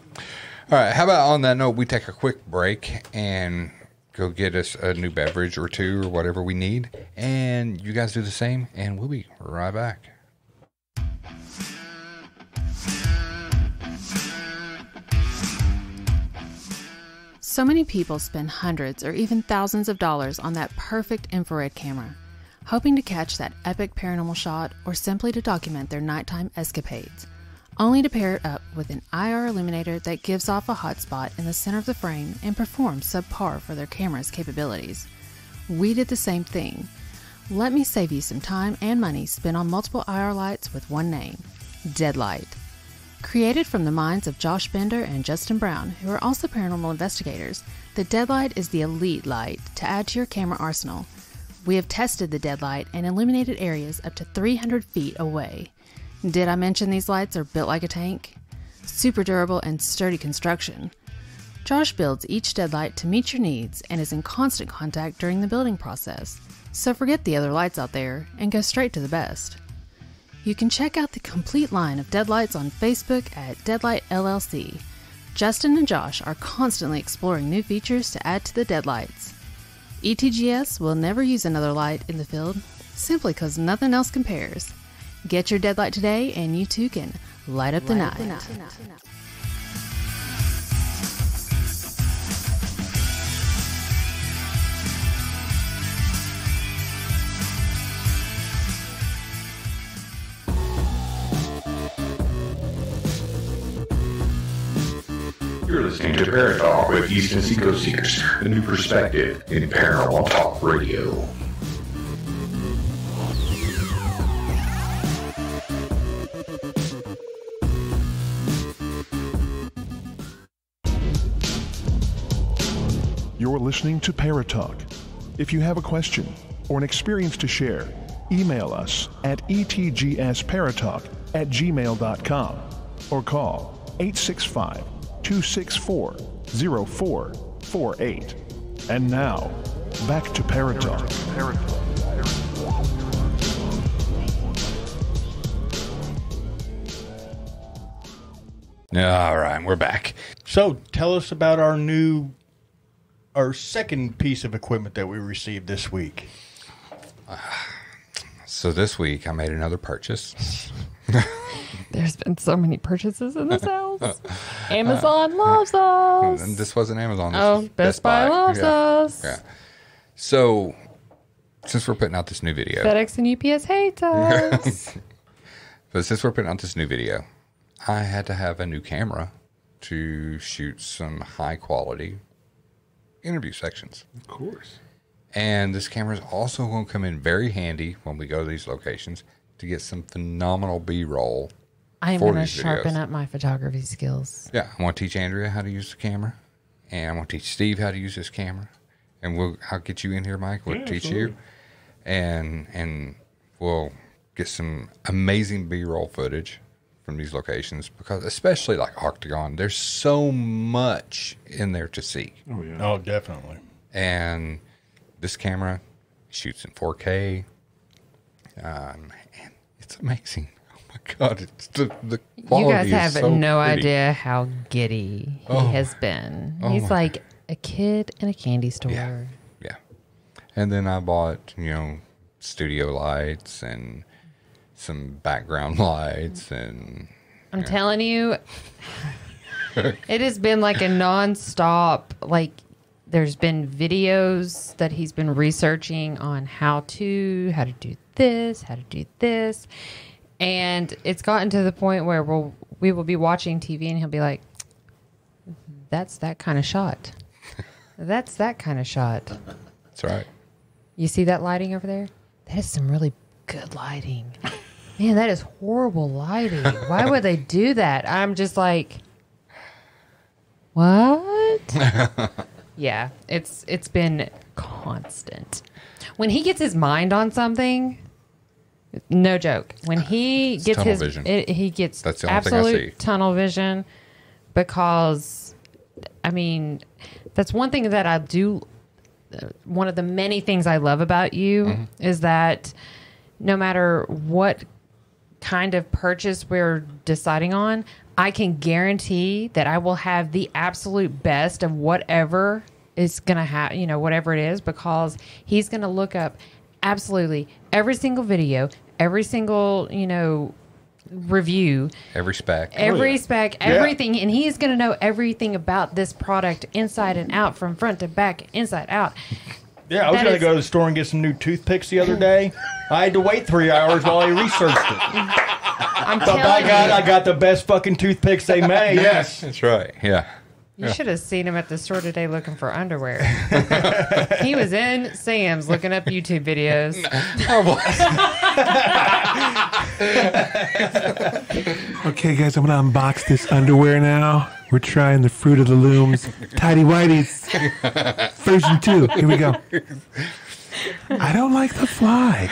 All right. How about on that note, we take a quick break and go get us a new beverage or two or whatever we need, and you guys do the same, and we'll be right back. So many people spend hundreds or even thousands of dollars on that perfect infrared camera. hoping to catch that epic paranormal shot or simply to document their nighttime escapades, only to pair it up with an IR illuminator that gives off a hot spot in the center of the frame and performs subpar for their camera's capabilities. We did the same thing. Let me save you some time and money spent on multiple IR lights with one name, Deadlight. Created from the minds of Josh Bender and Justin Brown, who are also paranormal investigators, the Deadlight is the elite light to add to your camera arsenal. We have tested the Deadlight and illuminated areas up to 300 feet away. Did I mention these lights are built like a tank? Super durable and sturdy construction. Josh builds each Deadlight to meet your needs and is in constant contact during the building process. So forget the other lights out there and go straight to the best. You can check out the complete line of Deadlights on Facebook at Deadlight LLC. Justin and Josh are constantly exploring new features to add to the Deadlights. ETGS will never use another light in the field, simply because nothing else compares. Get your Deadlight today and you too can light up the night. You're listening to Paranormal Talk with East Tennessee Seekers, a new perspective in paranormal talk radio. You're listening to Paratalk. If you have a question or an experience to share, email us at etgsparatalk@gmail.com or call 865-264-0448. And now, back to Paratalk. All right, we're back. So tell us about our second piece of equipment that we received this week. So this week I made another purchase. There's been so many purchases in this house. Amazon loves us. And this wasn't Amazon. This Oh, was Best Buy loves us. Yeah. So since we're putting out this new video, FedEx and UPS hate us. but since we're putting out this new video, I had to have a new camera to shoot some high quality interview sections. Of course. And this camera is also going to come in very handy when we go to these locations to get some phenomenal B-roll. I am going to sharpen up my photography skills. Yeah, I want to teach Andrea how to use the camera, and I want to teach Steve how to use this camera. And I'll get you in here, Mike. We'll teach you, and we'll get some amazing B-roll footage from these locations, because especially like Octagon, there's so much in there to see. Oh yeah. Oh, definitely. And this camera shoots in 4K, and it's amazing. Oh my God, it's the quality. You guys is have so no pretty. idea how giddy he has been. Oh He's my like a kid in a candy store. Yeah. And then I bought, studio lights and some background lights, and I'm telling you, it has been like a nonstop, like there's been videos that he's been researching on how to do this. And it's gotten to the point where we will be watching TV and he'll be like, that's that kind of shot. That's that kind of shot. That's right. You see that lighting over there? That is some really good lighting. Man, that is horrible lighting. Why would they do that? I'm just like, what? Yeah, it's been constant. When he gets his mind on something, no joke. When he gets tunnel vision. He gets That's the only thing I see. absolute tunnel vision, because, I mean, that's one thing that I do. One of the many things I love about you is that no matter what kind of purchase we're deciding on, I can guarantee that I will have the absolute best of whatever is going to have, whatever it is, because he's going to look up absolutely every single video, every single, review, Every spec, everything, and he is going to know everything about this product inside and out, from front to back, inside out. Yeah, I was That going to is- go to the store and get some new toothpicks the other day. I had to wait 3 hours while I researched it. I'm But telling by God, you. I got the best fucking toothpicks they made. Yes. That's right. Yeah. You should have seen him at the store today looking for underwear. He was in Sam's looking up YouTube videos. Okay, guys, I'm going to unbox this underwear now. We're trying the Fruit of the Looms Tidy Whities version 2. Here we go. I don't like the fly.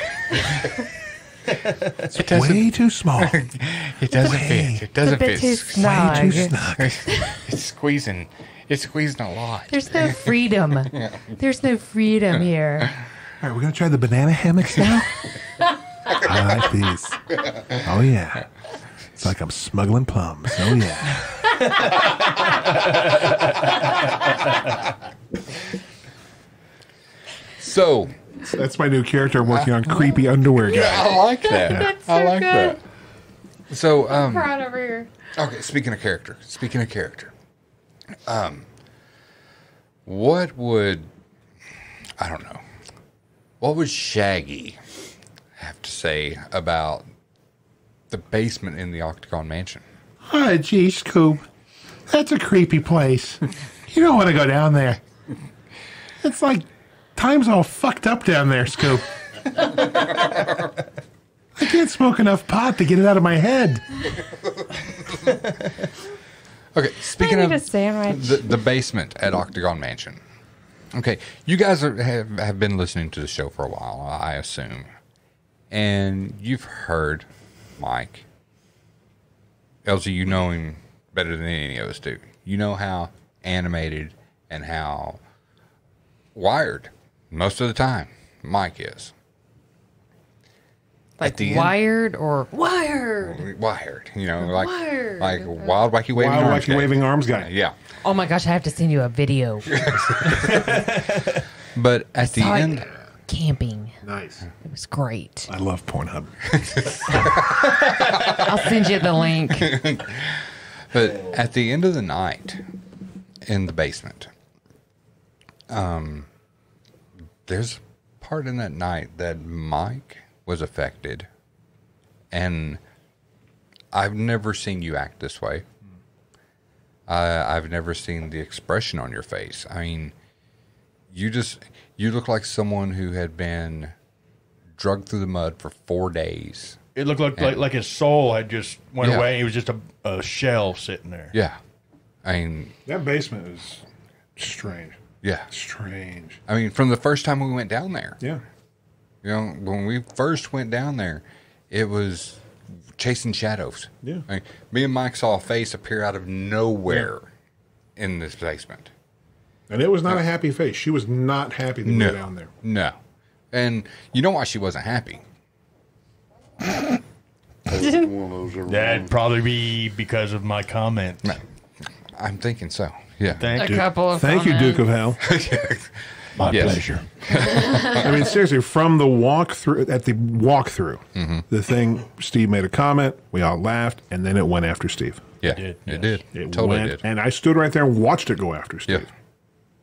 It's way too small. It doesn't fit. It doesn't It's a bit too fit. snug. Way too snug. It's squeezing. It's squeezing a lot. There's no freedom. There's no freedom here. All right, we're going to try the banana hammocks now. I like these. Oh, yeah. It's like I'm smuggling plums. Oh, yeah. So That's my new character I'm working on, creepy underwear guy. I like that. That's I so like good. that. So Right over here. okay, speaking of character. What would I don't know. What would Shaggy have to say about the basement in the Octagon mansion? Oh, gee, Scoop. That's a creepy place. You don't want to go down there. It's like time's all fucked up down there, Scoop. I can't smoke enough pot to get it out of my head. Okay, speaking I of need a sandwich. the basement at Octagon Mansion. Okay, you guys have been listening to the show for a while, I assume. And you've heard Mike. Elsie, you know him better than any of us do. You know how animated and how wired, most of the time, Mike is. Like the end- wired or wired. Wired, you know, like Wired. like wild, wacky, waving Wild, arms wacky, guy. waving arms guy. Yeah. Oh my gosh, I have to send you a video. But at the Like end... camping. Nice. It was great. I love Pornhub. I'll send you the link. But at the end of the night, in the basement, there's a part in that night that Mike was affected, and I've never seen you act this way. I've never seen the expression on your face. I mean, you look like someone who had been drugged through the mud for 4 days. It looked like his soul had just went Yeah. away. He was just a shell sitting there. Yeah. I mean, That basement is strange. yeah. Strange. I mean, from the first time we went down there. Yeah. You know, when we first went down there, it was chasing shadows. Yeah. I mean, me and Mike saw a face appear out of nowhere in this basement. And it was not a happy face. She was not happy to go down there. No. And you know why she wasn't happy? That'd probably be because of my comment. I'm thinking so. Yeah. Thank A you. couple of Thank you, Duke of Hell. My Yes. pleasure. I mean, seriously, from the walkthrough, at the walkthrough, the thing, Steve made a comment, we all laughed, and then it went after Steve. Yeah. did, It yes. did. It Totally went, did. and I stood right there and watched it go after Steve. Yeah.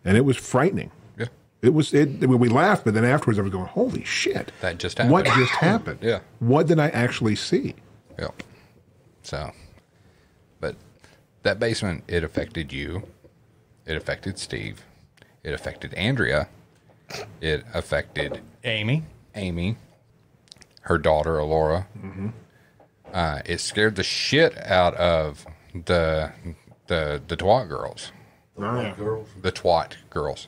And it was frightening. Yeah. We laughed, but then afterwards I was going, holy shit. That just happened. What just happened? Yeah. What did I actually see? Yeah. So, but that basement, it affected you. It affected Steve. It affected Andrea. It affected Amy. her daughter, Alora. It scared the shit out of the twat girls. Girls. The twat girls.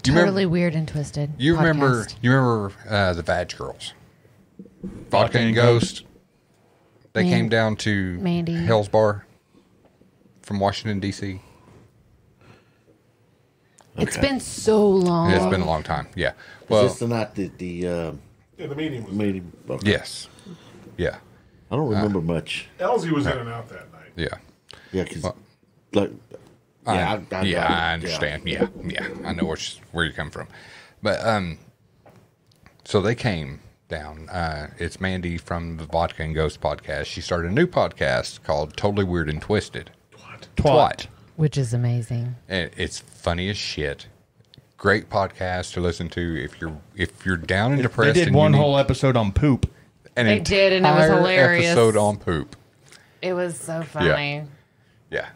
Do you Totally weird and twisted. You remember? podcast. You remember the Vag girls? Vodka and Ghost. They came down to Mandy. Hell's Bar from Washington D.C. It's been so long. It's been a long time. Yeah. Is Well, this the night that the Yeah, the meeting was. meeting? Okay. yes. Yeah. I don't remember much. Elsie was in and out that night. Yeah. Yeah, because Well, like, yeah, I understand. Yeah. I know where you come from, but so they came down. It's Mandy from the Vodka and Ghost podcast. She started a new podcast called Totally Weird and Twisted. Twat. Which is amazing. And it's funny as shit. great podcast to listen to if you're down and depressed. They did one whole episode on poop. They did, and it was hilarious. Episode on poop. It was so funny. Yeah.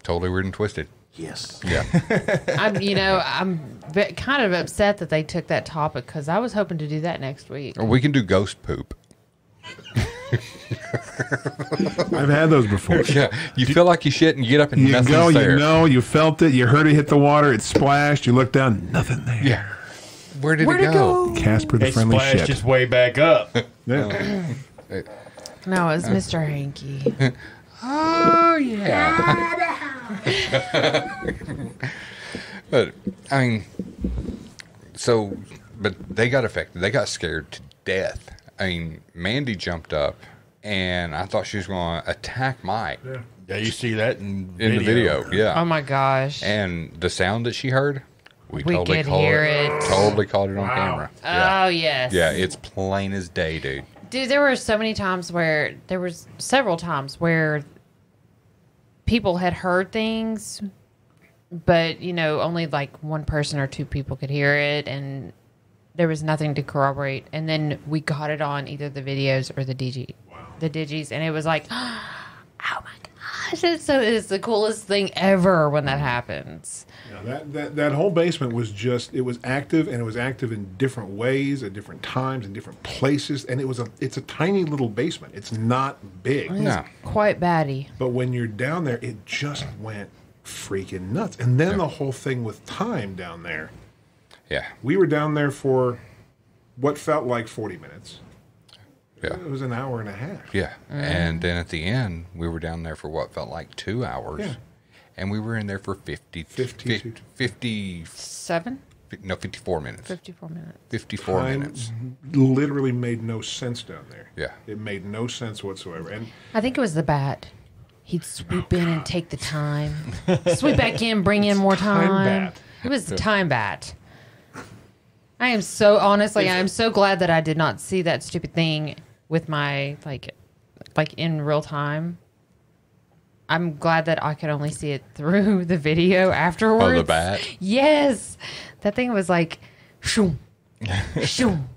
Totally weird and twisted. Yes. Yeah. I'm kind of upset that they took that topic because I was hoping to do that next week. Or we can do ghost poop. I've had those before. Yeah. You feel like you shit and you get up and You nothing's go, there. you know, you felt it, you heard it hit the water, it splashed, you look down, nothing there. Yeah. Where did it go? Casper the It Friendly splashed Ship. its way back up. Yeah. No, it was Mr. Hanky. Oh, yeah. But, I mean, but they got affected. They got scared to death. I mean, Mandy jumped up, and I thought she was going to attack Mike. Yeah, you see that in the video. Yeah. Oh, my gosh. And the sound that she heard, we could hear it. Totally caught it on camera. Oh, yes. Yeah, it's plain as day, dude. Dude, there were so many times where there was several times where people had heard things, but only like one person or two people could hear it, and there was nothing to corroborate. And then we got it on either the videos or the digis, and it was like, oh my gosh, it's the coolest thing ever when that happens. Yeah, that whole basement was it was active, and it was active in different ways at different times in different places, and it's a tiny little basement. It's not big. No. Quite batty. But when you're down there, it just went freaking nuts. And then the whole thing with time down there. Yeah. We were down there for what felt like 40 minutes. Yeah. It was an hour and a half. Yeah. And then at the end, we were down there for what felt like 2 hours. Yeah. And we were in there for 54 minutes. 54 minutes. 54 Time minutes. literally made no sense down there. Yeah. It made no sense whatsoever. And I think it was the bat. He'd swoop in and take the time. Swoop back in, bring in more time. bat. It was the time bat. I am so glad that I did not see that stupid thing with my, like in real time. I'm glad that I could only see it through the video afterwards. Oh, the bat? Yes. That thing was like, shoom, shoom,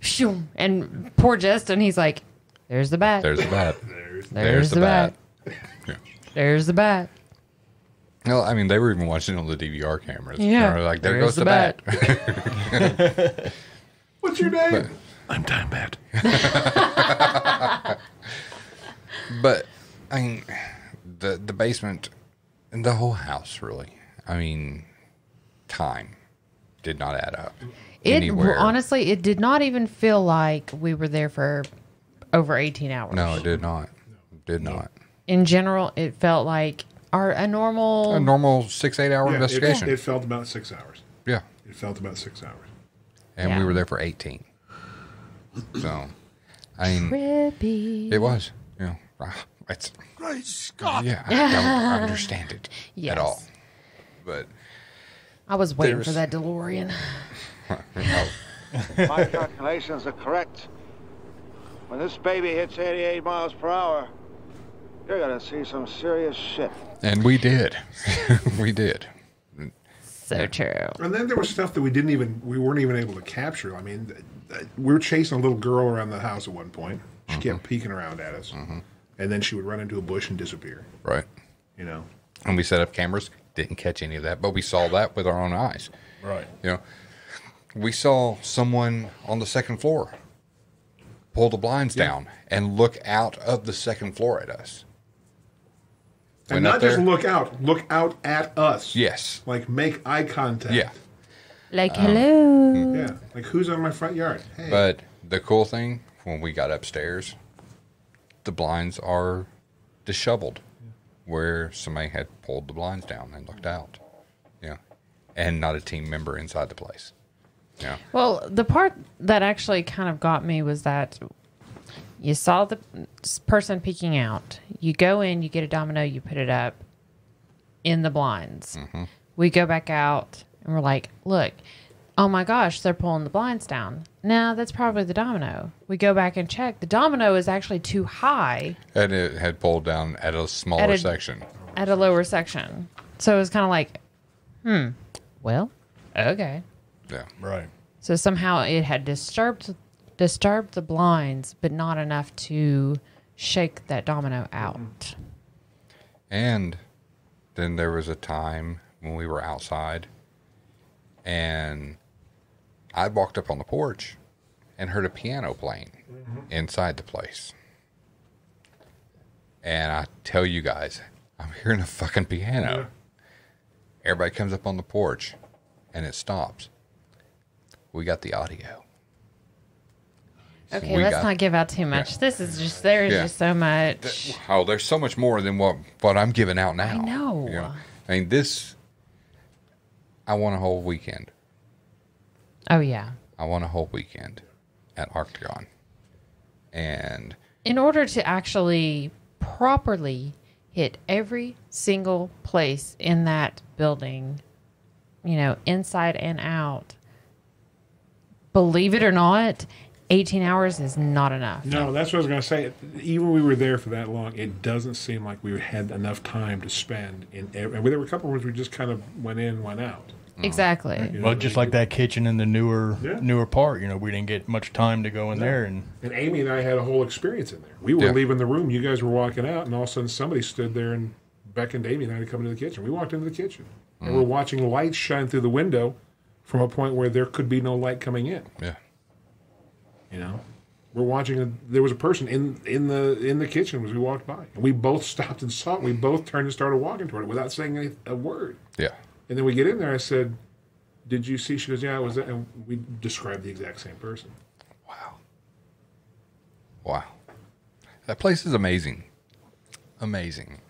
shoom. And poor Justin, he's like, there's the bat. There's the bat. There's the bat. Yeah. There's the bat. Well, I mean, they were even watching it on the DVR cameras. Yeah. They were like, there There's goes the bat. what's your name? I'm Time Bat. But, I mean, the basement and the whole house, really. I mean, time did not add up anywhere. Honestly, it did not even feel like we were there for over 18 hours. No, it did not. It did not. In general, it felt like a normal 6-8 hour investigation. It felt about 6 hours. Yeah. It felt about 6 hours. And we were there for 18. So, I mean, trippy. It was. It's Great Scott. Yeah, I don't understand it at all. But I was waiting for that DeLorean. My calculations are correct. When this baby hits 88 miles per hour, you're going to see some serious shit. And we did. We did. So true. And then there was stuff that we weren't even able to capture. I mean, we were chasing a little girl around the house at one point. She kept peeking around at us. And then she would run into a bush and disappear. Right. And we set up cameras, didn't catch any of that, but we saw that with our own eyes. Right. We saw someone on the second floor pull the blinds down and look out of the second floor at us. And not just look out at us. Yes. Like make eye contact. Yeah. Like, hello. Yeah. Like, who's on my front yard? Hey. But the cool thing, when we got upstairs, the blinds are disheveled where somebody had pulled the blinds down and looked out. And not a team member inside the place. Yeah. Well, the part that actually kind of got me was that you saw the person peeking out. You go in, you get a domino, you put it up in the blinds. We go back out and we're like, look, oh my gosh, they're pulling the blinds down. No, that's probably the domino. We go back and check. The domino is actually too high. And it had pulled down at a smaller section. At a lower section. So it was kind of like, well. Okay. Yeah. Right. So somehow it had disturbed the blinds, but not enough to shake that domino out. And then there was a time when we were outside, and I walked up on the porch and heard a piano playing inside the place. And I tell you guys, I'm hearing a fucking piano. Yeah. Everybody comes up on the porch, and it stops. We got the audio. Okay, let's not give out too much. Yeah. This is just, there is just so much. There's so much more than what I'm giving out now. I know. You know? I mean, I want a whole weekend. Oh, yeah. I want a whole weekend at Octagon. And in order to actually properly hit every single place in that building, inside and out, believe it or not, 18 hours is not enough. No, that's what I was going to say. Even we were there for that long, it doesn't seem like we had enough time to spend in every. There were a couple of rooms we just kind of went in, went out. Exactly. Well, just like that kitchen in the newer part, we didn't get much time to go in there. And Amy and I had a whole experience in there. We were leaving the room, you guys were walking out, and all of a sudden somebody stood there and beckoned Amy and I to come into the kitchen. We walked into the kitchen, and we're watching lights shine through the window from a point where there could be no light coming in. Yeah. We're watching. There was a person in the kitchen as we walked by, and we both stopped and saw it. We both turned and started walking toward it without saying a word. Yeah. And then we get in there. I said, "Did you see?" She goes, "Yeah, it was that." And we described the exact same person. Wow. That place is amazing. Amazing.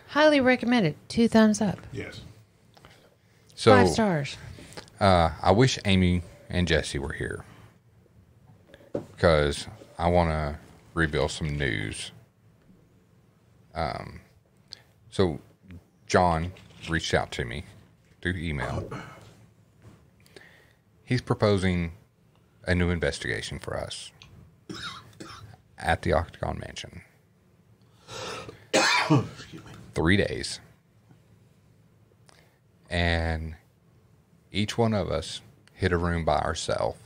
Highly recommended. 2 thumbs up. Yes. So 5 stars. I wish Amy and Jesse were here, because I want to reveal some news. So John reached out to me through email. He's proposing a new investigation for us at the Octagon Mansion. 3 days. And each one of us hit a room by ourselves.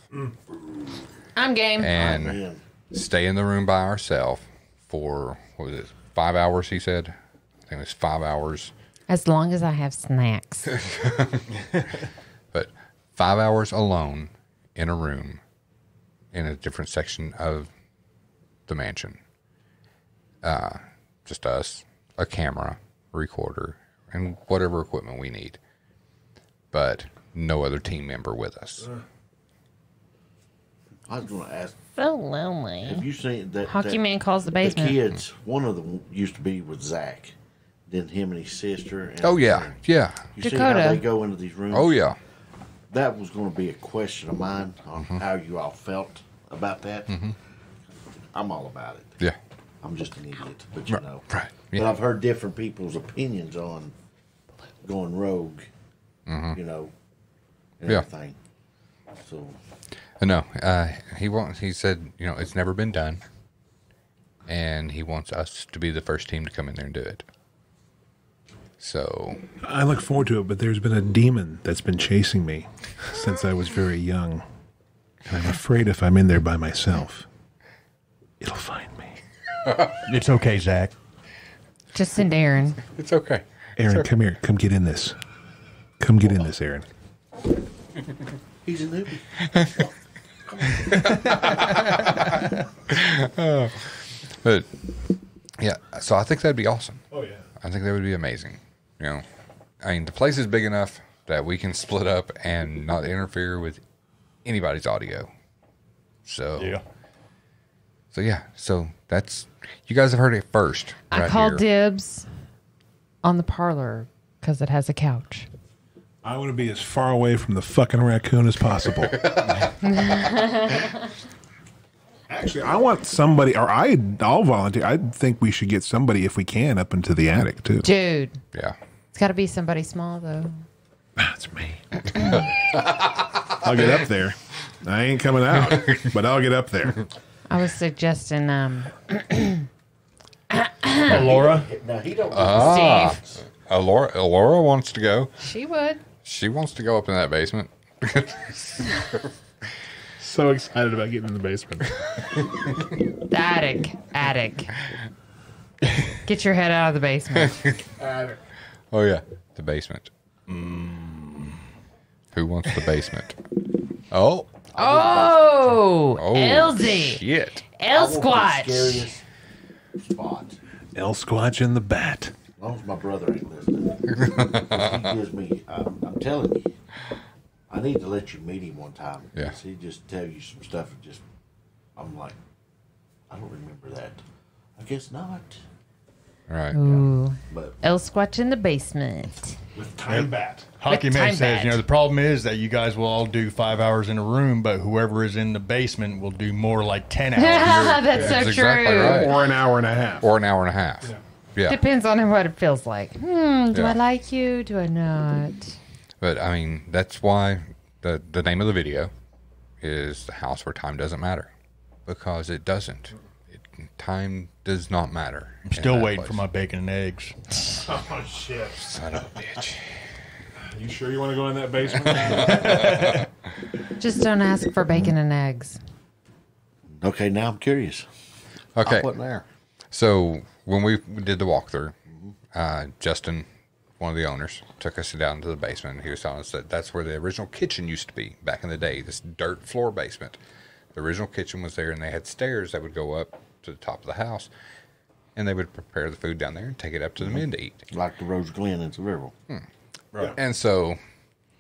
I'm game. And stay in the room by ourselves for, 5 hours, he said? I think it was 5 hours. As long as I have snacks. But 5 hours alone in a room in a different section of the mansion. Just us, a camera, recorder, and whatever equipment we need. But no other team member with us. I was going to ask. So lonely. Have you seen that? Hockey Man calls the basement. The kids, one of them used to be with Zach. Then him and his sister. And yeah. You Dakota. see how they go into these rooms? Oh, yeah. That was going to be a question of mine on how you all felt about that. I'm all about it. Yeah. I'm just an idiot, but Right. Yeah. But I've heard different people's opinions on going rogue, and everything. So. No, he said, it's never been done, and he wants us to be the first team to come in there and do it. So I look forward to it, but there's been a demon that's been chasing me since I was very young, and I'm afraid if I'm in there by myself, it'll find me. It's okay, Zach. Just send Aaron. It's okay. Aaron, come here. Come get in this. Come get in this, Aaron. He's a newbie. But yeah, so I think that'd be awesome. Oh yeah, I think that would be amazing. I mean, the place is big enough that we can split up and not interfere with anybody's audio. So so that's, you guys have heard it first. I called dibs on the parlor because it has a couch. I want to be as far away from the fucking raccoon as possible. Actually, I want somebody, or I'll volunteer. I think we should get somebody, if we can, up into the attic, too. Dude. Yeah. It's got to be somebody small, though. That's me. I'll get up there. I ain't coming out, but I'll get up there. I was suggesting, Laura? No, he don't. Steve. Laura wants to go. She would. She wants to go up in that basement. So excited about getting in the basement. The attic. Get your head out of the basement. Oh, yeah. The basement. Who wants the basement? Oh. Oh, Elsie. Shit. El Squatch. Scariest spot. El Squatch and the Bat. As long as my brother ain't listening. He gives me, I'm telling you, I need to let you meet him one time. Yeah. He just tell you some stuff and just, I'm like, I don't remember that. I guess not. Right. Ooh. But El Squatch in the basement. With Time Bat. Hockey With Man time says, bat. the problem is that you guys will all do 5 hours in a room, but whoever is in the basement will do more like 10 hours. That's so That's true. exactly right. Or an hour and a half. Or an hour and a half. Yeah. Depends on what it feels like. Do Yeah. I like you? Do I not? But, I mean, that's why the name of the video is The House Where Time Doesn't Matter. Because it doesn't. Time does not matter. I'm still waiting for my bacon and eggs. Oh, shit. Son of a bitch. You sure you want to go in that basement? Just don't ask for bacon and eggs. okay, now I'm curious. Okay. I'll put in there. So when we did the walkthrough, Justin, one of the owners, took us down to the basement. And he was telling us that that's where the original kitchen used to be back in the day, this dirt floor basement. The original kitchen was there, and they had stairs that would go up to the top of the house, and they would prepare the food down there and take it up to the men to eat. Like the Rose Glen in Sevierville. Right. And so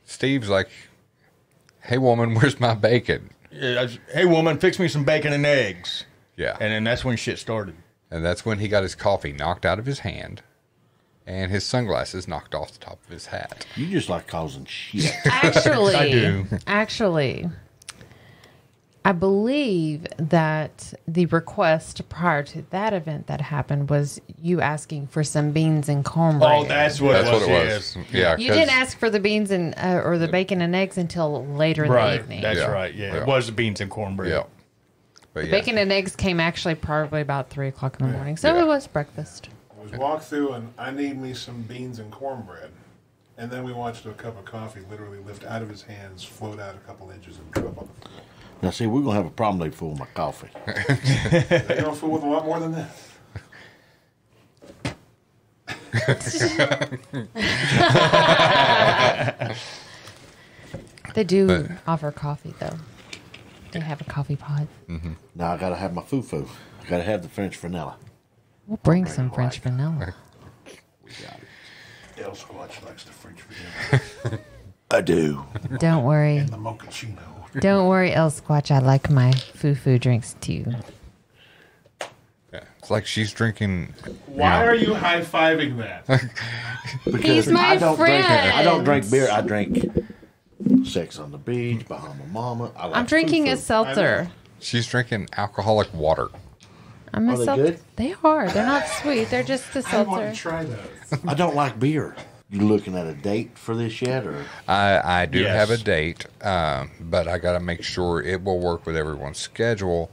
Steve's like, hey, woman, where's my bacon? Hey, woman, fix me some bacon and eggs. Yeah. And then that's when shit started. And that's when he got his coffee knocked out of his hand and his sunglasses knocked off the top of his hat. You just like causing shit. Actually, I do. I believe that the request prior to that event that happened was you asking for some beans and cornbread. Oh, that's what That's it what was. it Yes. was. Yeah. You 'cause- didn't ask for the beans and or the bacon and eggs until later in the Right. evening. That's Yeah. right. Yeah. Yeah. It was the beans and cornbread. Yeah. But The yeah. bacon and eggs came actually probably about 3 o'clock in the morning, so Yeah. it was breakfast. It was walk through and I need me some beans and cornbread. And then we watched a cup of coffee literally lift out of his hands, float out a couple inches, and drop on the floor. Now, see, we're going to have a problem they fool my coffee. They're going to fool with a lot more than that. They do But- offer coffee, though. They have a coffee pod. Now, I got to have my foo-foo. I got to have the French vanilla. We'll bring some French vanilla. We got it. El Squatch likes the French vanilla I do. Don't worry. and the mochaccino. Don't worry, El Squatch. I like my foo-foo drinks, too. Yeah. It's like she's drinking. Why are you high-fiving that? Because He's my I don't drink. I don't drink friend. beer. I drink Sex on the Beach, Bahama Mama. I like I'm drinking a foo-foo. seltzer. She's drinking alcoholic water. I'm a Are they seltzer. good? They are. They're not sweet. They're just a I want seltzer. to try those. I don't like beer. You looking at a date for this yet, or I do Yes. have a date, but I got to make sure it will work with everyone's schedule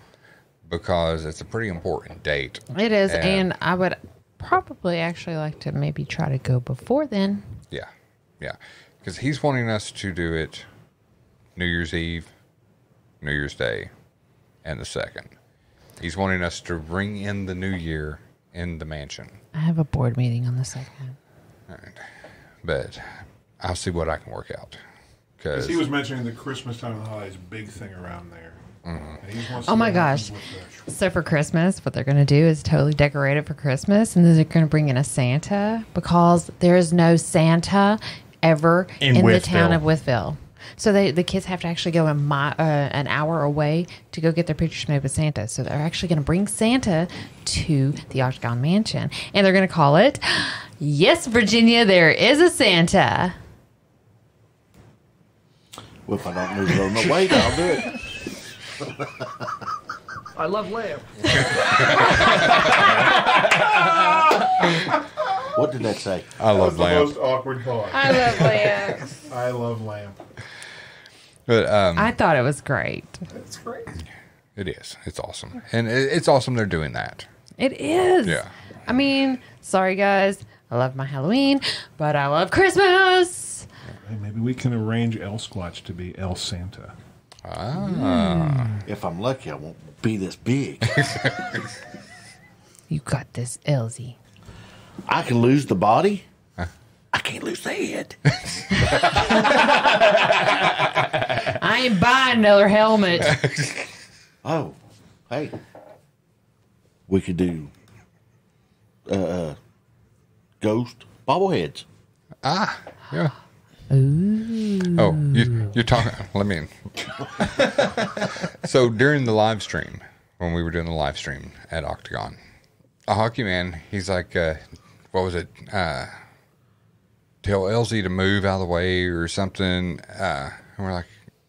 because it's a pretty important date. It is, and I would probably actually like to maybe try to go before then. Yeah, yeah, because he's wanting us to do it New Year's Eve, New Year's Day, and the 2nd. He's wanting us to ring in the new year in the mansion. I have a board meeting on the 2nd. All right. But I'll see what I can work out. Because Because he was mentioning the Christmas time of the holidays, big thing around there. And he just wants to Oh my know what happens gosh. with the- So for Christmas, what they're going to do is totally decorate it for Christmas, and then they're going to bring in a Santa because there is no Santa ever In in the town Wytheville. of Wytheville. So the kids have to actually go an hour away to go get their pictures made with Santa. So they're actually going to bring Santa to the Octagon Mansion, and they're going to call it, "Yes, Virginia, there is a Santa." well, if I don't lose it on the weight, I'll do it. I love lamb. What did that say? I love That's the lamb. most awkward part. I love lamb. I love lamb. But I thought it was great. That's great. it is. It's awesome. And it's awesome they're doing that. It is. Yeah. I mean, sorry guys, I love my Halloween, but I love Christmas. Maybe we can arrange El Squatch to be El Santa. If I'm lucky, I won't be this big. You got this, Elsie. I can lose the body. I can't lose the head. I ain't buying another helmet. Oh, hey. We could do ghost bobbleheads. Yeah. Ooh. Oh, you're talking. Let me in. So during the live stream, when we were doing the live stream at Octagon, a hockey man, he's like, what was it? Tell Elsie to move out of the way or something. And we're like,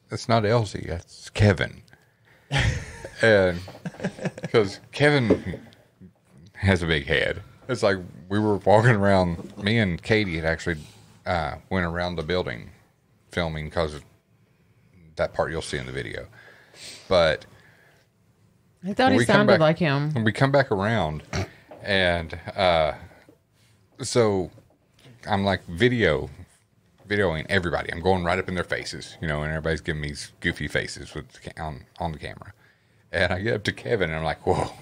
that's not Elsie, that's Kevin. And because Kevin has a big head. It's like we were walking around, me and Katie had actually went around the building filming because of that part you'll see in the video. But I thought he sounded like him. When we come back around, and so I'm like videoing everybody. I'm going right up in their faces, and everybody's giving me these goofy faces on the camera. And I get up to Kevin, and I'm like, whoa,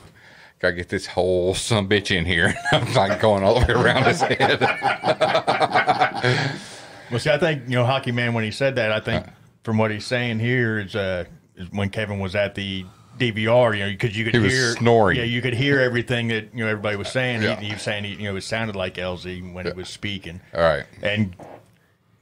gotta get this whole sumbitch in here. I'm like going all the way around his head. Well, see, I think, Hockey Man, when he said that, I think from what he's saying here is when Kevin was at the DVR, because you could hear. He was snoring. Yeah, you could hear everything that, everybody was saying. Yeah. He was saying, it sounded like Elsie when he was speaking. All right. And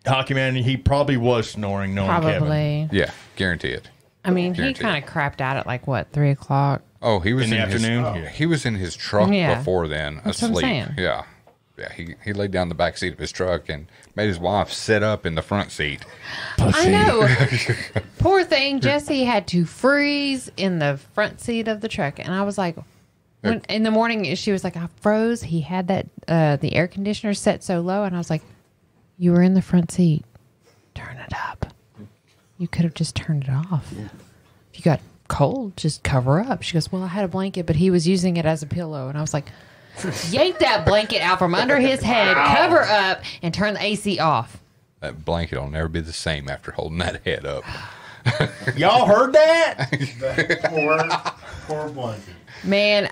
Hockey Man, he probably was snoring, knowing Kevin. Probably. Yeah, guarantee it. I mean, he Guaranteed. kind of crapped out at 3 o'clock. Oh, he was in the afternoon. He was in his truck before then, That's what I'm asleep. saying. Yeah. He laid down the back seat of his truck and made his wife sit up in the front seat. I know. Poor thing, Jesse had to freeze in the front seat of the truck, and I was like, in the morning, she was like, I froze. He had that the air conditioner set so low, and I was like, you were in the front seat. Turn it up. You could have just turned it off. Yeah. If you got cold, just cover up. She goes, well, I had a blanket, but he was using it as a pillow. And I was like, yank that blanket out from under his head, cover up, and turn the AC off. That blanket will never be the same after holding that head up. Y'all heard that? Poor blanket. Man,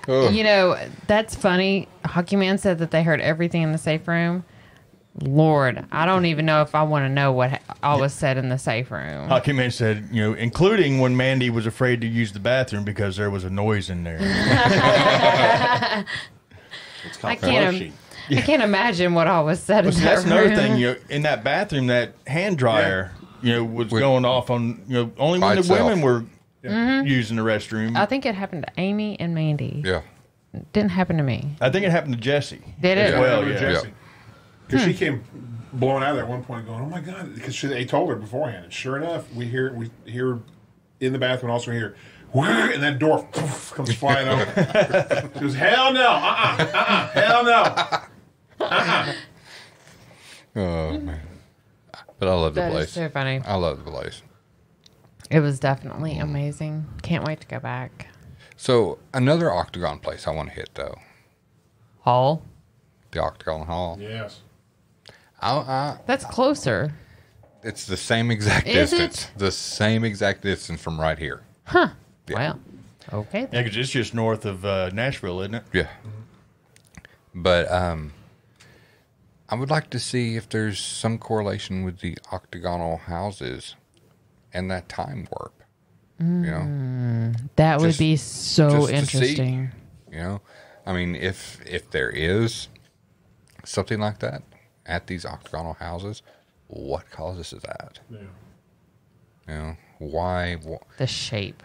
that's funny. Hockey Man said that they heard everything in the safe room. Lord, I don't even know if I want to know what all was said in the safe room. Hockey Man said, including when Mandy was afraid to use the bathroom because there was a noise in there. It's called I can't imagine what all was said in that That's room. another thing, in that bathroom, that hand dryer, was going off on, only when the women were using the restroom. I think it happened to Amy and Mandy. Yeah. It didn't happen to me. I think it happened to Jessie. Did it? As well, Jesse. Because she came blowing out of there at one point going, oh my God, because they told her beforehand. And sure enough, we hear in the bathroom, also hear, and that door comes flying open. She goes, hell no, hell no. Oh, man. But I love the That place. is so funny. I love the place. It was definitely amazing. Can't wait to go back. So, another Octagon place I want to hit, though. Hall? The Octagon Hall. Yes. That's closer. It's the same exact Is distance. it? The same exact distance from right here. Huh. Yeah. Well, okay. Yeah, because it's just north of Nashville, isn't it? Yeah. But I would like to see if there's some correlation with the octagonal houses and that time warp. That would be so just to interesting. See, I mean, if there is something like that at these octagonal houses, what causes that? Yeah. Why? The shape.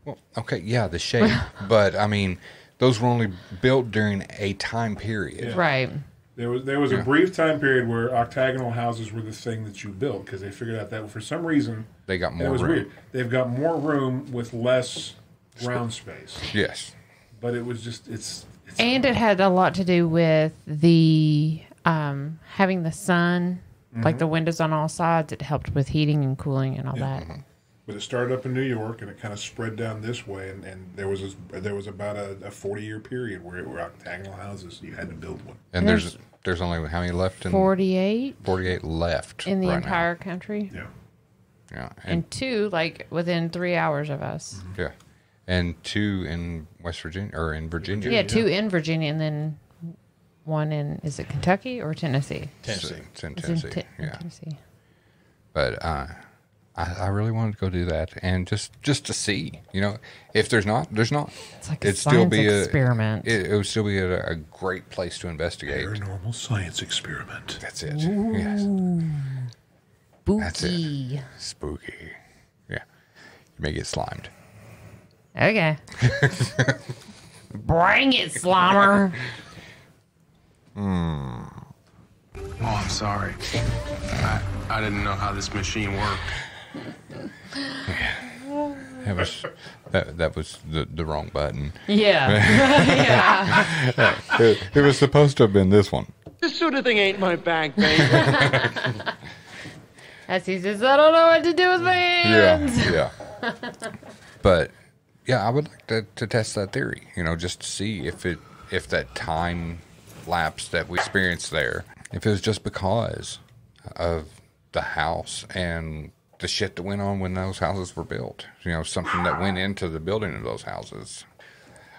Well, okay, yeah, the shape. But I mean, those were only built during a time period. Yeah. Right. There was a brief time period where octagonal houses were the thing that you built because they figured out that for some reason They got more that was room. weird. They've got more room with less ground space. Yes. But it was just it's And it had a lot to do with the having the sun, like the windows on all sides. It helped with heating and cooling and all that. But it started up in New York and it kind of spread down this way, and there was about a 40-year period where octagonal houses you had to build one. And there's there's only how many left? 48. 48 left In the right entire now. country. Yeah. Yeah. And 2, like, within 3 hours of us. Yeah. And 2 in West Virginia, or in Virginia. Yeah, 2 in Virginia, and then 1 in, is it Kentucky or Tennessee? Tennessee. It's in It's Tennessee. in yeah. Tennessee. But I really wanted to go do that and just to see, if there's not, there's not. It's like a science experiment. It would still be a great place to investigate. Paranormal science experiment. That's it. Yes. Spooky. That's it. Spooky. Yeah. You may get slimed. Okay. Bring it, Slimer. Oh, I'm sorry. I didn't know how this machine worked. That was the wrong button. Yeah. Yeah. It was supposed to have been this one. This sort of thing ain't my bank, baby. As he says, I don't know what to do with my hands. Yeah. But yeah, I would like to test that theory. Just to see if that time lapse that we experienced there, if it was just because of the house and the shit that went on when those houses were built. Something that went into the building of those houses.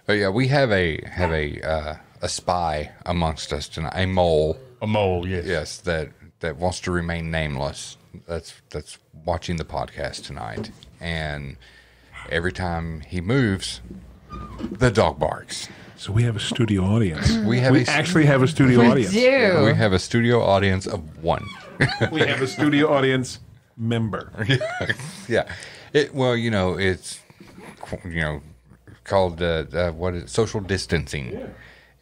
But yeah, we have a spy amongst us tonight, a mole. A mole, yes. Yes, that wants to remain nameless. That's watching the podcast tonight, and every time he moves, the dog barks. So we have a studio audience. We actually have a studio audience. Do. Yeah, we have a studio audience of 1. We have a studio audience member. Yeah. It's called what is it? Social distancing. Yeah.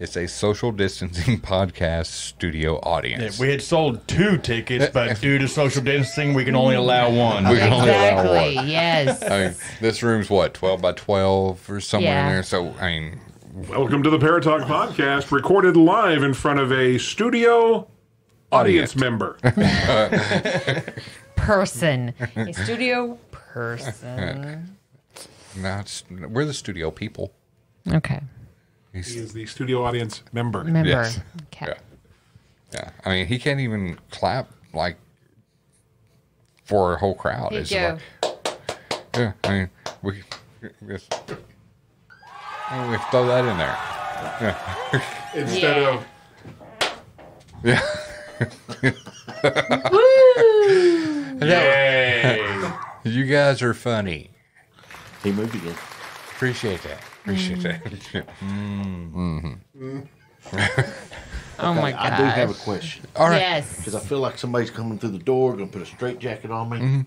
It's a social distancing podcast studio audience. Yeah, we had sold 2 tickets, but due to social distancing, we can only allow 1. We can only allow 1. Exactly, yes. I mean, this room's what, 12 by 12 or somewhere in there? So, Welcome to the Paratalk Podcast, recorded live in front of a studio audience member. Person. A studio person. No, we're the studio people. Okay. He is the studio audience member. Yes. Okay. Yeah. I mean, he can't even clap for a whole crowd. Here It's you go. Yeah. I mean, we throw that in there. Yeah. Instead of. Yeah. Woo! Yay! You guys are funny. He moved again. Appreciate that. Oh my god! I do have a question. All right. Yes. Because I feel like somebody's coming through the door, going to put a straitjacket on me. Mm-hmm.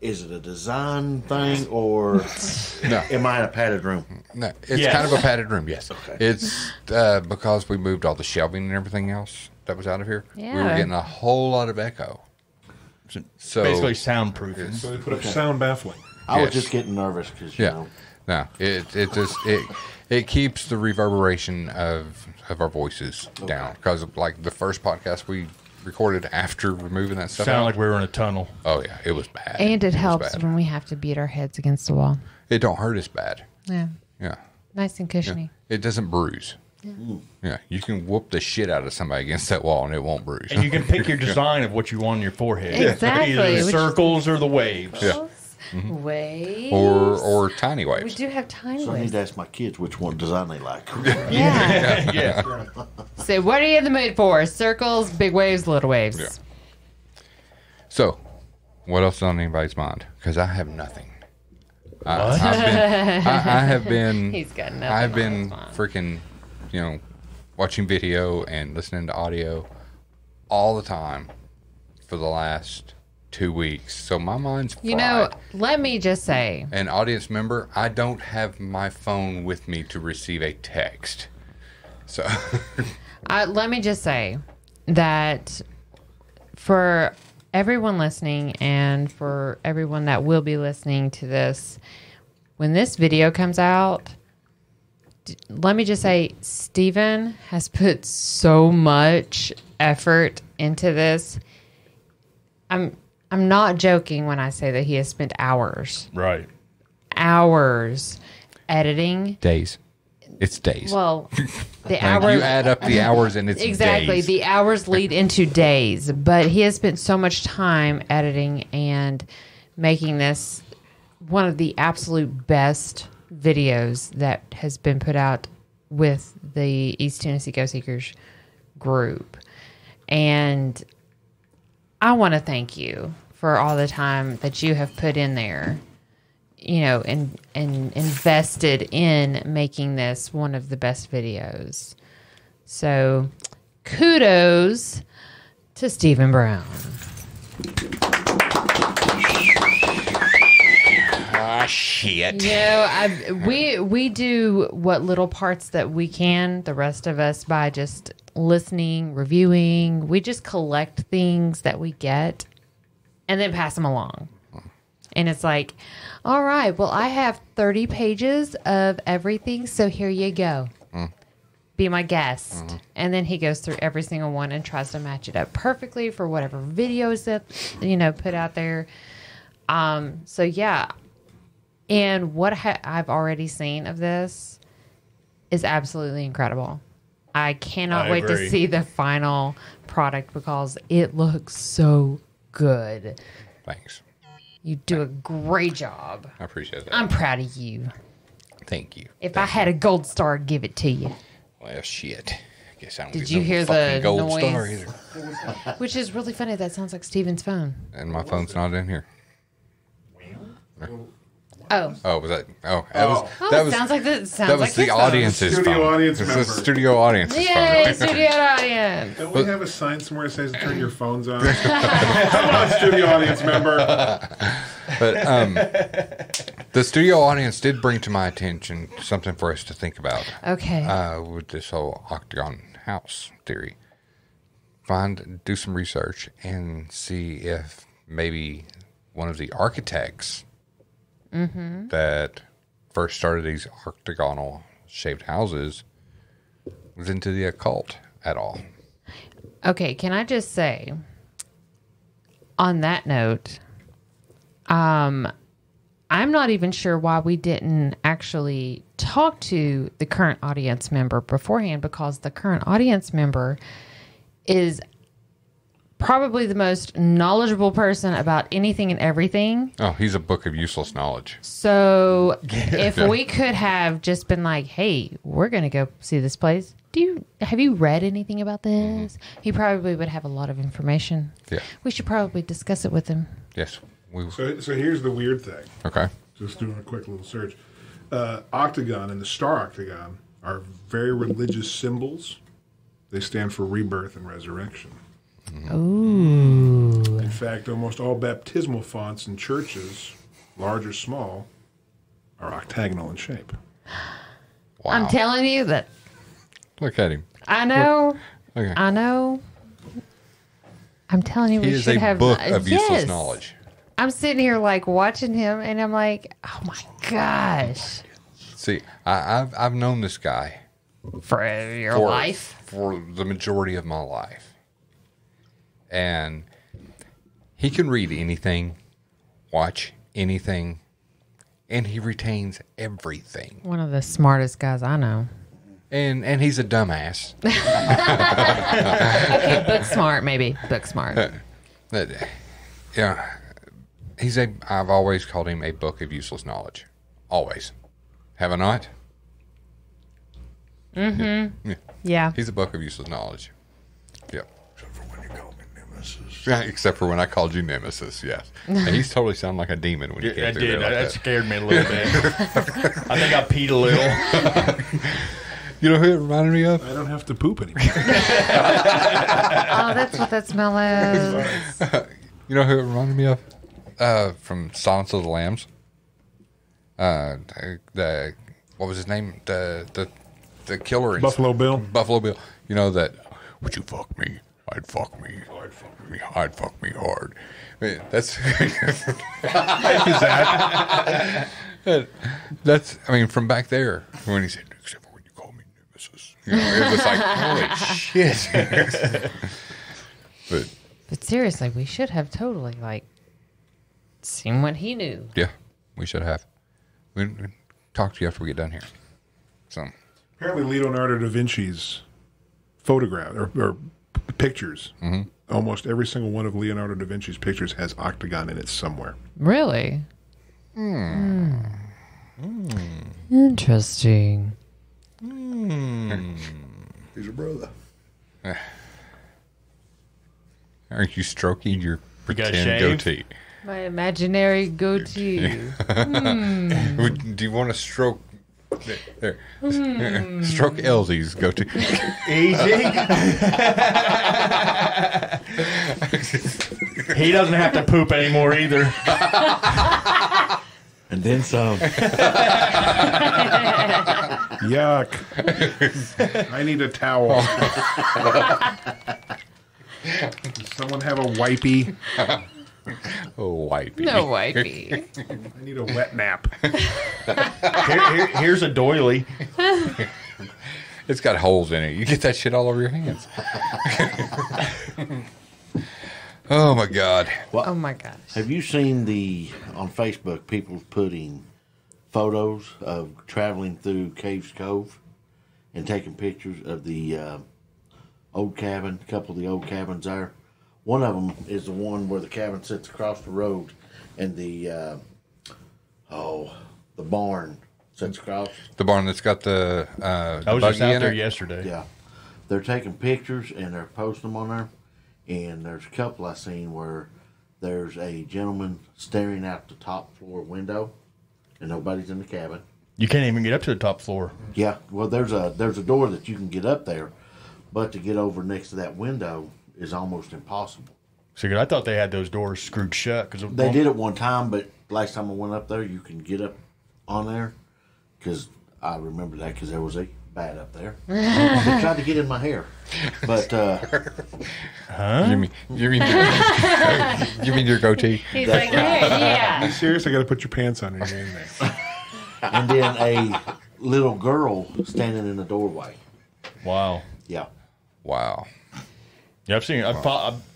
Is it a design thing, or No. am I in a padded room? No, it's Yes. kind of a padded room, yes. Okay. It's because we moved all the shelving and everything else that was out of here. We were Yeah. getting a whole lot of echo. So Basically soundproofing. So they put up sound baffling. I was Yes. just getting nervous because, yeah, no, it keeps the reverberation of our voices down, because like the first podcast we recorded after removing that stuff Sounded out, like we were in a tunnel. oh yeah, it was bad. And it was helps bad. when we have to beat our heads against the wall. It don't hurt as bad. Yeah. Yeah. Nice and cushiony. It doesn't bruise. Yeah, you can whoop the shit out of somebody against that wall and it won't bruise. And you can pick your design of what you want on your forehead. Exactly. Either the Which- circles or the waves. Yeah. Waves. Or tiny We waves. do have tiny So I need waves. to ask my kids which one design they like. Yeah. Yeah. So what are you in the mood for? Circles, big waves, little waves. Yeah. So, what else is on anybody's mind? Because I have nothing. I have been. He's got nothing I've on been his mind. freaking, watching video and listening to audio all the time for the last 2 weeks. So my mind's fried. You know, let me just say, An audience member, I don't have my phone with me to receive a text. So, let me just say that for everyone listening and for everyone that will be listening to this, when this video comes out, let me just say, Steven has put so much effort into this. I'm not joking when I say that he has spent hours Right. editing days. It's days. Well, the Like, hours. you add up the hours and it's exactly days. the hours lead into days. But he has spent so much time editing and making this one of the absolute best videos that has been put out with the East Tennessee Go Seekers group. And I want to thank you for all the time that you have put in there, you know, and invested in making this one of the best videos. So kudos to Stephen Brown. Ah, shit. You know, we do what little parts that we can, the rest of us, by just listening, reviewing. We just collect things that we get and then pass them along. And it's like, all right, well, I have 30 pages of everything, so here you go. Be my guest. And then he goes through every single one and tries to match it up perfectly for whatever videos that, you know, put out there. So, yeah. And what I've already seen of this is absolutely incredible. I cannot wait to see the final product because it looks so good. Thanks. You do a great job. I appreciate that. I'm proud of you. Thank you. If I had a gold star, I'd give it to you. Well, shit. Guess I don't Did get you no hear fucking the gold noise? star either. Which is really funny. That sounds like Steven's phone. And my phone's not in here. Oh. Oh, was that? Oh, That was the the audience's Studio phone. audience It's member. the studio audience's Yay, phone. studio audience. Don't we have a sign somewhere that says turn your phones on? Come on, studio audience member. But the studio audience did bring to my attention something for us to think about. Okay. With this whole Octagon house theory. Do some research and see if maybe one of the architects that first started these octagonal shaped houses was into the occult at all. Okay, can I just say, on that note, I'm not even sure why we didn't actually talk to the current audience member beforehand, because the current audience member is probably the most knowledgeable person about anything and everything. Oh, he's a book of useless knowledge. So if we could have just been like, hey, we're going to go see this place. Have you read anything about this? He probably would have a lot of information. Yeah. We should probably discuss it with him. Yes. So here's the weird thing. Okay. Just doing a quick little search. Octagon and the star octagon are very religious symbols. They stand for rebirth and resurrection. Ooh. In fact, almost all baptismal fonts in churches, large or small, are octagonal in shape. Wow. I'm telling you that. Look at him. I know. Okay. I know. I'm telling you, He we is should a have book of useless yes. knowledge. I'm sitting here like watching him, and I'm like, oh my gosh. See, I've known this guy For your life? for the majority of my life. And he can read anything, watch anything, and he retains everything. One of the smartest guys I know. And he's a dumbass. Okay, book smart, maybe. Book smart. Yeah. I've always called him a book of useless knowledge. Always. Have I not? Mm-hmm. Yeah. Yeah. He's a book of useless knowledge. Yep. Yeah, except for when I called you Nemesis, yes. And he's totally sounded like a demon when you came through there like that scared me a little bit. I think I peed a little. You know who it reminded me of? I don't have to poop anymore. Oh, that's what that smell is. You know who it reminded me of? From Silence of the Lambs. What was his name? The killer. Buffalo Bill. Buffalo Bill. You know that, would you fuck me? I'd fuck me. I'd fuck me. I'd fuck me hard. I mean, that's that's. I mean, from back there when he said, "Except for when you call me Nemesis," you know, it was like, holy shit. But seriously, we should have totally seen what he knew. Yeah, we should have. We talk to you after we get done here. So Apparently, Leonardo da Vinci's photograph or pictures. Mm-hmm. Almost every single one of Leonardo da Vinci's pictures has Octagon in it somewhere. Really? Interesting. He's your brother. Aren't you stroking your pretend shave? goatee? My imaginary goatee. Do you want to stroke? There. Stroke Elsie's goatee. Easy. He doesn't have to poop anymore either. And then some. Yuck. I need a towel. Does someone have a wipey? Oh, wipey. No wipey. I need a wet nap. Here's a doily. It's got holes in it. You get that shit all over your hands. Oh, my God. Well, Oh, my gosh. have you seen on Facebook, people putting photos of traveling through Caves Cove and taking pictures of the old cabin, a couple of the old cabins there? One of them is the one where the cabin sits across the road and the barn sits across. The barn that's got the I was just out there yesterday. Yeah. They're taking pictures and they're posting them on there. And there's a couple I seen where there's a gentleman staring out the top floor window and nobody's in the cabin. You can't even get up to the top floor. Yeah, well, there's a door that you can get up there, but to get over next to that window is almost impossible. So I thought they had those doors screwed shut. Cause They did it one time, but last time I went up there, you can get up on there because I remember that because there was a bat up there. They tried to get in my hair, but You mean your goatee? He's like, yeah. Are you serious? I got to put your pants on and you're in there. And then a little girl standing in the doorway. Wow. Yeah. Wow. Yeah, I've seen it.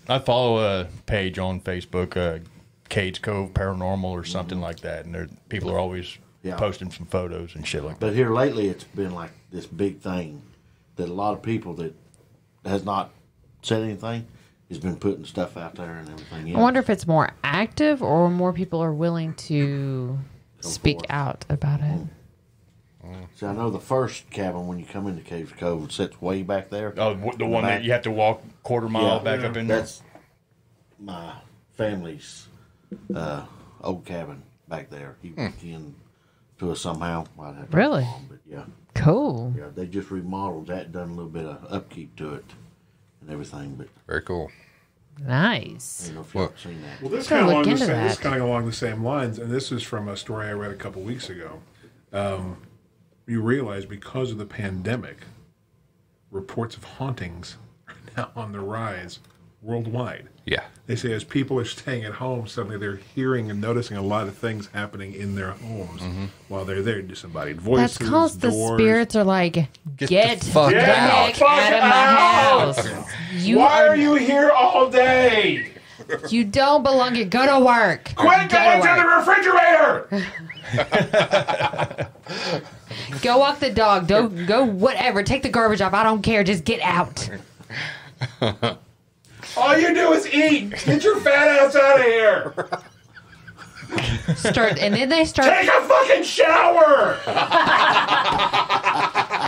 I follow a page on Facebook, Cage Cove Paranormal or something like that, and people are always posting some photos and shit like that. But here lately, it's been like this big thing that a lot of people that has not said anything has been putting stuff out there and everything. I wonder if it's more active or more people are willing to speak out about it. See, I know the first cabin when you come into Caves Cove sits way back there. Oh, the one that you have to walk quarter mile back up in there? That's my family's old cabin back there. He went in to us somehow. I'd have to Really? call him, but yeah. Cool. Yeah, they just remodeled that, done a little bit of upkeep to it and everything. But very cool. Nice. I don't know if you've seen that. Well, this Gotta kind of look along into this that. kind of along the same lines, and this is from a story I read a couple weeks ago. You realize because of the pandemic, reports of hauntings are now on the rise worldwide. Yeah. They say as people are staying at home, suddenly they're hearing and noticing a lot of things happening in their homes while they're there. Disembodied voices, That's because the doors. spirits are like, get the fuck the out. heck out of my house. Why are you here all day? You don't belong here. Go to work. Quit going to the refrigerator! Go walk the dog. Go whatever. Take the garbage off. I don't care. Just get out. All you do is eat. Get your fat ass out of here. And then they start. Take a fucking shower.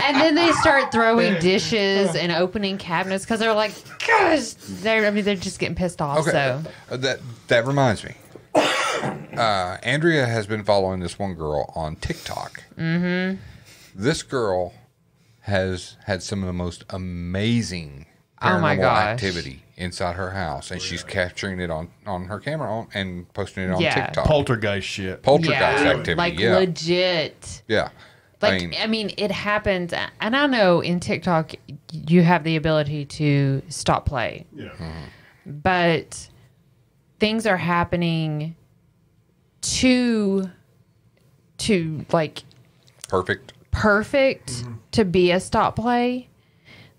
And then they start throwing dishes and opening cabinets because they're like, gosh, they're just getting pissed off. Okay. So That reminds me. Andrea has been following this one girl on TikTok. Mm-hmm. This girl has had some of the most amazing Oh my paranormal gosh. activity inside her house, and she's capturing it on her camera and posting it on Yeah. TikTok. Poltergeist shit. Poltergeist activity, like yeah. legit. Yeah. Like, I mean, it happens. And I know in TikTok, you have the ability to stop play. Yeah. But things are happening to like perfect to be a stop play.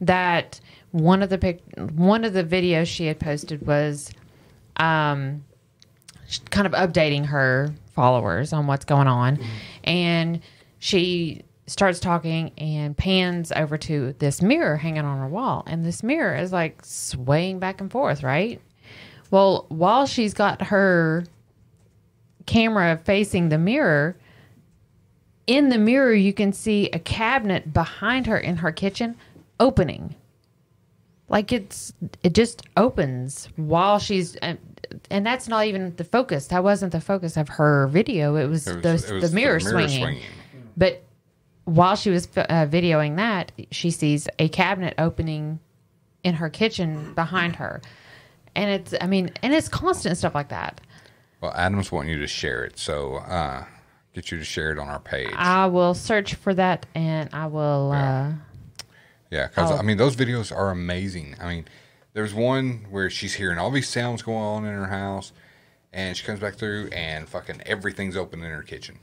That one of the videos she had posted was kind of updating her followers on what's going on, and she starts talking and pans over to this mirror hanging on her wall. And this mirror is like swaying back and forth, right? Well, while she's got her camera facing the mirror, in the mirror, you can see a cabinet behind her in her kitchen opening. Like it just opens while she's, and that's not even the focus. That wasn't the focus of her video. It was the mirror swinging. But while she was videoing that, she sees a cabinet opening in her kitchen behind her. And it's constant stuff like that. Well, Adam's wanting you to share it, so get you to share it on our page. I will search for that, and I will... Yeah, because, those videos are amazing. I mean, there's one where she's hearing all these sounds going on in her house, and she comes back through, and fucking everything's open in her kitchen.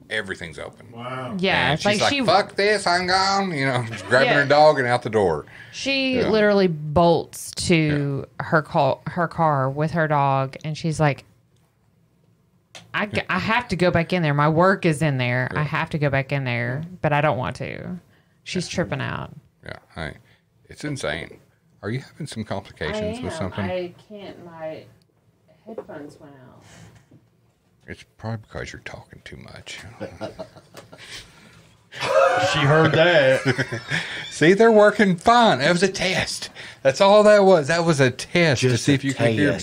Everything's open. Wow. Yeah. And she's like, fuck this, I'm gone. Just grabbing her dog and out the door. She literally bolts to her car with her dog, and she's like, I have to go back in there. My work is in there. I have to go back in there, but I don't want to. She's tripping out. Yeah, it's insane. Are you having some complications with something? I can't. My headphones went out. It's probably because you're talking too much. She heard that. See, they're working fine. That was a test. That's all that was. That was a test to see if you could hear me.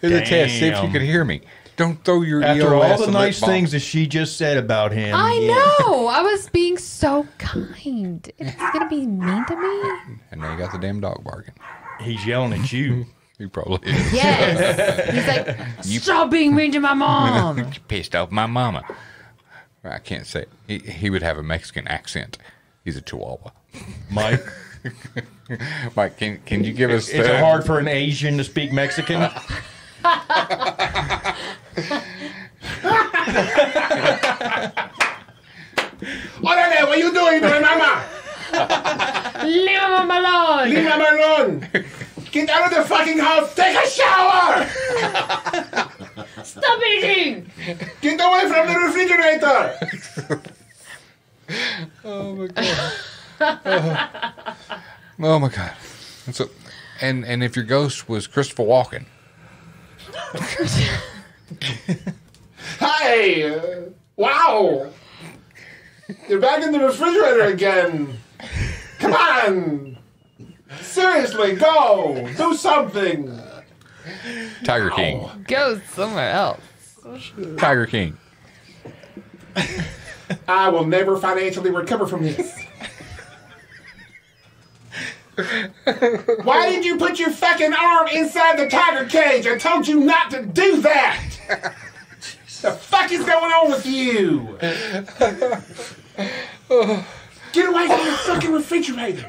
It was a test to see if you could hear me. Don't throw your After all the nice things that she just said about him. I know. I was being so kind. It's going to be mean to me. And now you got the damn dog barking. He's yelling at you. He probably is. Yes. He's like, stop being mean to my mom. You pissed off my mama. I can't say it. He would have a Mexican accent. He's a Chihuahua. Mike? Mike, can you give us... Is it hard for an Asian to speak Mexican? Orale, what are you doing, my mama? Leave him alone. Leave him alone. Get out of the fucking house. Take a shower. Stop eating. Get away from the refrigerator. Oh my god. Oh my god. And so, and if your ghost was Christopher Walken. Hi. Wow. You're back in the refrigerator again. Come on. Seriously, go. Do something. Tiger King. Go somewhere else. Tiger King. I will never financially recover from this. Why did you put your fucking arm inside the tiger cage? I told you not to do that. The fuck is going on with you? Get away from the fucking refrigerator.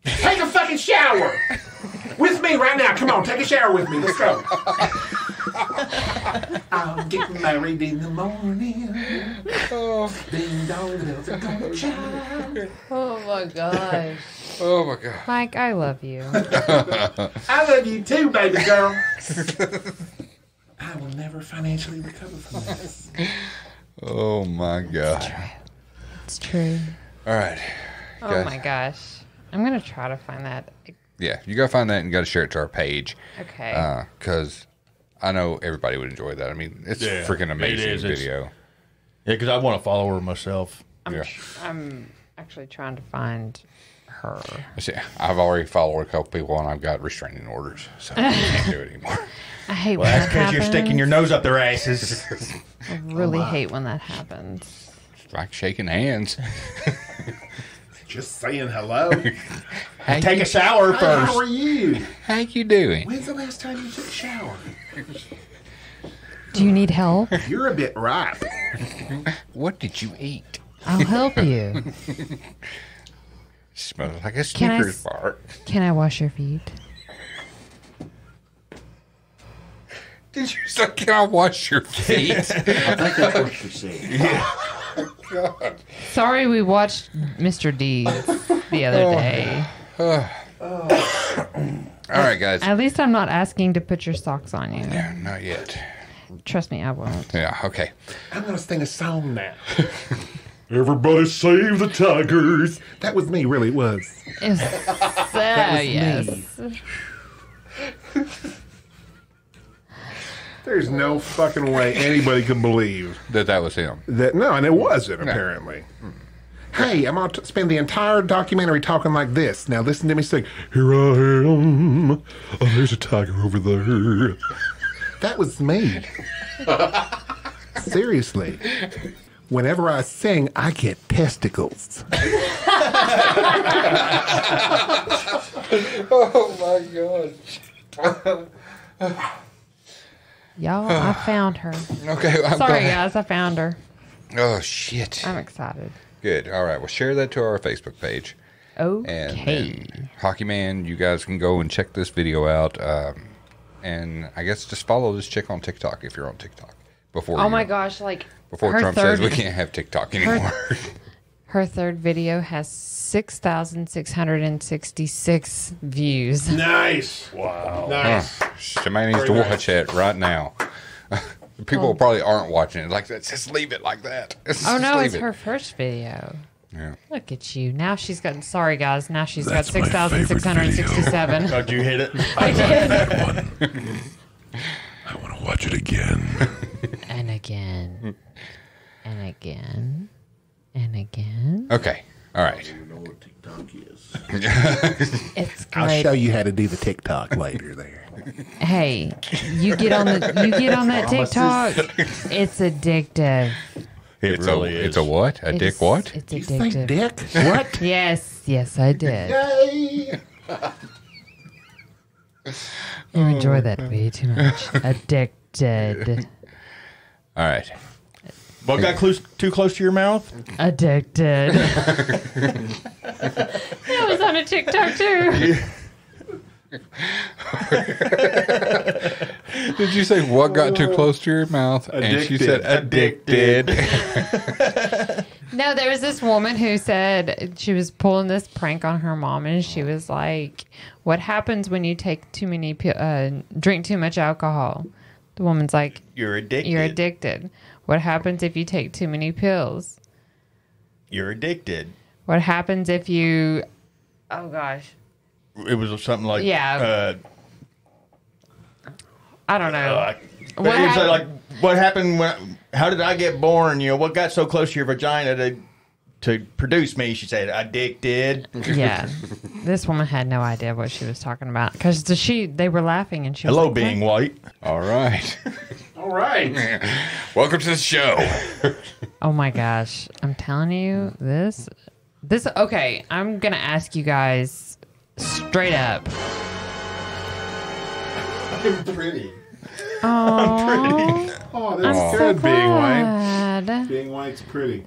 Take a fucking shower. With me right now. Come on, take a shower with me. Let's go. I'll get married in the morning. Ding dong, bells are gonna chime. Oh my gosh. Oh my god. Mike, I love you. I love you too, baby girl. I will never financially recover from this. Oh my god. It's true. All right. Oh my gosh. I'm going to try to find that. Yeah, you got to find that and you got to share it to our page. Okay. Because I know everybody would enjoy that. I mean, it's a freaking amazing video. Yeah, because I want to follow her myself. I'm actually trying to find her. See, I've already followed a couple people and I've got restraining orders, so I can't do it anymore. I hate well, when that's that because you're happens. sticking your nose up their asses. I really hate when that happens. It's like shaking hands. Just saying hello. Take a shower first. How are you? How you doing? When's the last time you took a shower? Do you need help? You're a bit ripe. What did you eat? I'll help you. Smells like a Snickers bar. Can I wash your feet? Did you say, can I wash your feet? I think that's what she said. Yeah. God. Sorry, we watched Mr. D the other day. All right, guys. At least I'm not asking to put your socks on you. Yeah, not yet. Trust me, I won't. Yeah, okay. I'm going to sing a song now. Everybody save the tigers. That was me, really, it was. Yes. There's no fucking way anybody could believe that was him. No, and it wasn't, apparently. Hey, I'm going to spend the entire documentary talking like this. Now listen to me sing. Here I am. Oh, there's a tiger over there. That was me. Seriously. Whenever I sing, I get testicles. Oh, my God. Y'all, I found her. Okay. Sorry, guys. I found her. Oh, shit. I'm excited. Good. All right. Well, share that to our Facebook page. Okay. And then, Hockey Man, you guys can go and check this video out. And I guess just follow this chick on TikTok if you're on TikTok. Oh my gosh, like before Trump says we can't have TikTok anymore. Her third video has 6,666 views. Nice. Wow. Nice. Somebody needs to watch it right now. People probably aren't watching it like that. Just leave it like that. Oh no, it's her first video. Yeah. Look at you. Now she's got, sorry guys, now she's got 6,667. How'd you hit it? I did. That one. I want to watch it again. And again. And again. And again. Okay. All right. I don't even know what TikTok is. It's great. I'll show you how to do the TikTok later there. Hey, you get on that TikTok, it's addictive. It really is. It's a what? A dick what? It's You addictive. think dick? What? Yes, I did. Yay! You enjoy that way too much. Addicted. All right. What got too close to your mouth? Addicted. That was on a TikTok too. Did you say what got too close to your mouth? And she said addicted. No, there was this woman who said she was pulling this prank on her mom, and she was like, "What happens when you take too many drink too much alcohol?" The woman's like, You're addicted. "You're addicted." What happens if you take too many pills? You're addicted. What happens if you... Oh, gosh. It was something like... Yeah. I don't know. What happened when... How did I get born? You know, what got so close to your vagina to produce me? She said, addicted. Yeah. This woman had no idea what she was talking about. Because they were laughing and she was Hello, like, being white. All right. All right. Welcome to the show. Oh my gosh. I'm telling you, this okay, I'm going to ask you guys straight up. I'm pretty. Oh, Oh, that's I'm good, so being white. glad. Being white's pretty.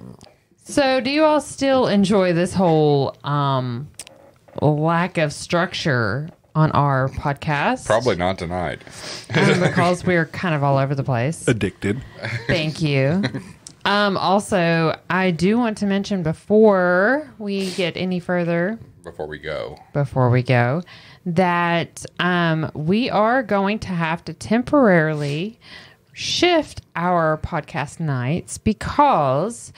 So, do you all still enjoy this whole lack of structure on our podcast? Probably not tonight. Because we're kind of all over the place. Addicted. Thank you. Also, I do want to mention before we get any further, Before we go, that we are going to have to temporarily shift our podcast nights because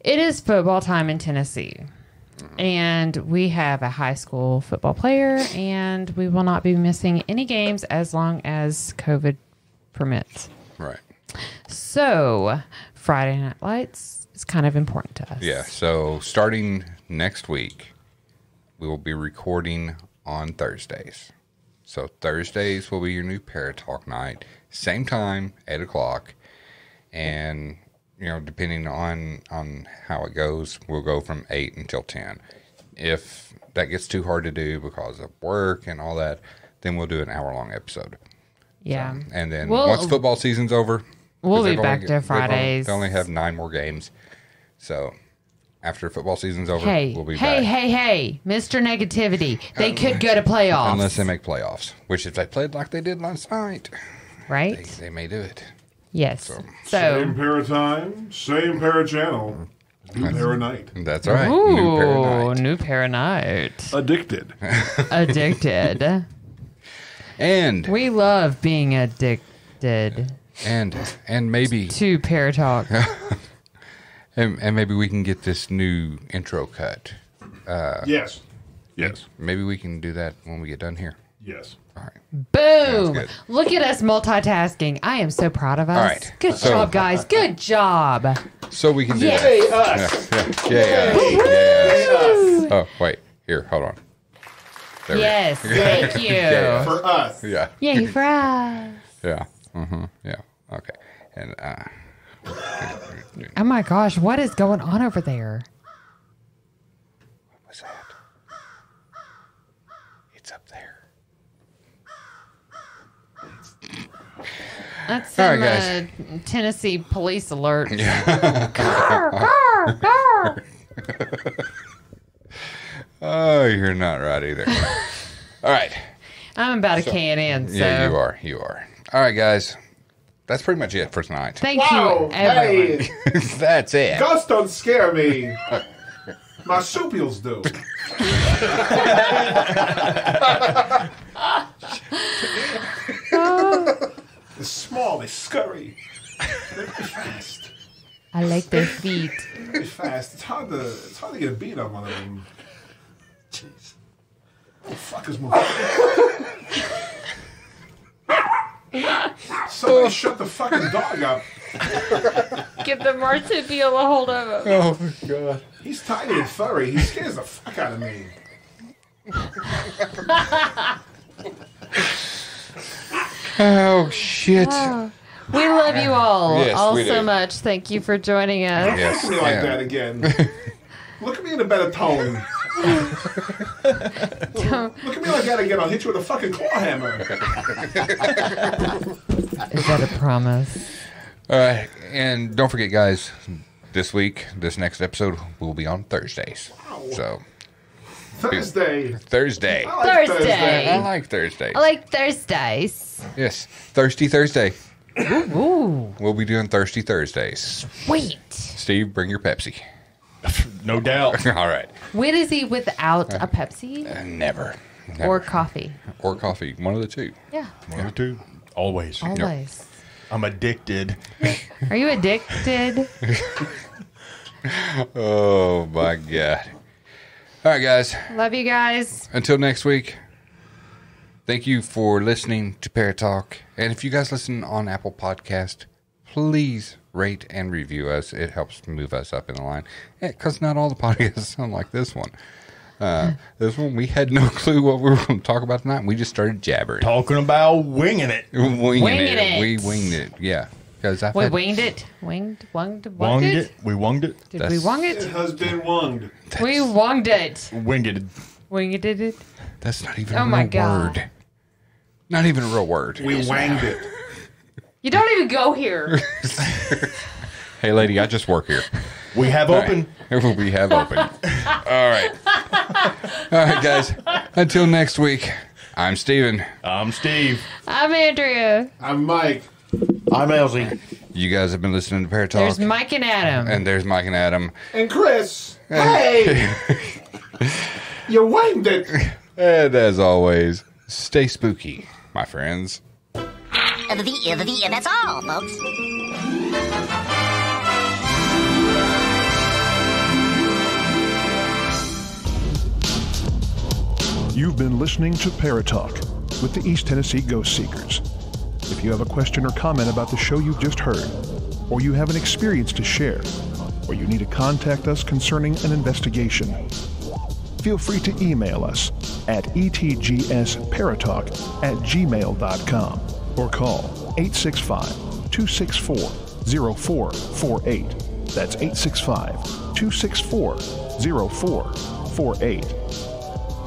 it is football time in Tennessee. And we have a high school football player, and we will not be missing any games as long as COVID permits. right. So, Friday Night Lights is kind of important to us. Yeah. So starting next week, we will be recording on Thursdays. So Thursdays will be your new Paratalk night. Same time, 8 o'clock. And, you know, depending on how it goes, we'll go from 8 until 10. If that gets too hard to do because of work and all that, then we'll do an hour-long episode. Yeah. So, and then once football season's over, we'll be back to Fridays. They only have 9 more games. So after football season's over, we'll be back. Hey, Mr. Negativity. They could go to playoffs. Unless they make playoffs, which if they played like they did last night, right? They may do it. Yes. Same So para time, same para channel, new para night. That's right. Ooh, new para night. Addicted. Addicted. And we love being addicted. And maybe to Paratalk. And maybe we can get this new intro cut. Yes. Maybe we can do that when we get done here. Yes. All right. Boom! Look at us multitasking. I I am so proud of us. All right. Good job, guys. Good job. So we can do that. Yay, us. Oh, wait. Here, hold on. There yes, thank you. Yeah. For us. Yeah. Yay for us. Yeah. Mm-hmm. Yeah. Okay. And Oh my gosh, what is going on over there? What was that? It's up there. That's All some right, guys. Tennessee police alert. Yeah. Oh, you're not right either. All right. I'm about to can in. So. Yeah, you are. You are. All right, guys. That's pretty much it for tonight. Thank you, everyone. That's it. Ghosts don't scare me. Marsupials do. They're small, they scurry. They're fast. I like their feet. Very fast. It's hard to get a beat on one of them. Jeez. What the fuck is moving? Somebody shut the fucking dog up. Give the marsupial a hold of him. Oh, my God. He's tiny and furry. He scares the fuck out of me. Oh, shit. Oh, we love you all, Yes, we so do. much. Thank you for joining us. Yes. Look at me like Yeah. that again. Look at me in a better tone. Look at me like that again. I'll hit you with a fucking claw hammer. Is that a promise? All right. And don't forget, guys, this next episode will be on Thursdays. Wow. So, Thursday. Thursday. I like Thursday. I like Thursdays. I like Thursdays. Yes. Thirsty Thursday. Ooh, We'll be doing Thirsty Thursdays. sweet. Steve, bring your Pepsi. No doubt. All right. When is he without a Pepsi Never. or coffee? Or coffee. One of the two. Yeah, One or two. Always. always. I'm addicted. Are you addicted? Oh, my God. All right, guys. Love you guys. Until next week, thank you for listening to Parrot Talk. And if you guys listen on Apple Podcast, please rate and review us. It helps move us up in the line. Because not all the podcasts sound like this one. This one, we had no clue what we were going to talk about tonight. We just started jabbering. Talking about winging it. Winging Winging it. We winged it, yeah. Because We winged it. Wunged Wunged it. it. We wunged it. Did we wung It it? has been wunged. We wunged it. Winged it. Winged it. That's not even Oh a my real God. word. Not even a real word. We wanged it. You don't even go here. Hey, lady, I just work here. We have open. We have open. All right. All right, guys. Until next week, I'm Steven. I'm Steve. I'm Andrea. I'm Mike. I'm Elsie. You guys have been listening to Parrot Talk. There's Mike and Adam. And there's Mike and Adam. And Chris. Hey! You wanged it. And as always, stay spooky, my friends. That's all, folks. You've been listening to Parrot Talk with the East Tennessee Ghost Seekers. If you have a question or comment about the show you just heard, or you have an experience to share, or you need to contact us concerning an investigation, feel free to email us at etgsparrotalk@gmail.com or call 865-264-0448. That's 865-264-0448.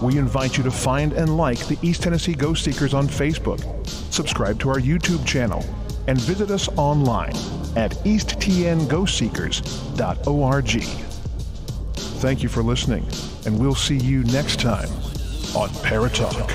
We invite you to find and like the East Tennessee Ghost Seekers on Facebook, subscribe to our YouTube channel, and visit us online at easttnghostseekers.org. Thank you for listening, and we'll see you next time on Parrot Talk.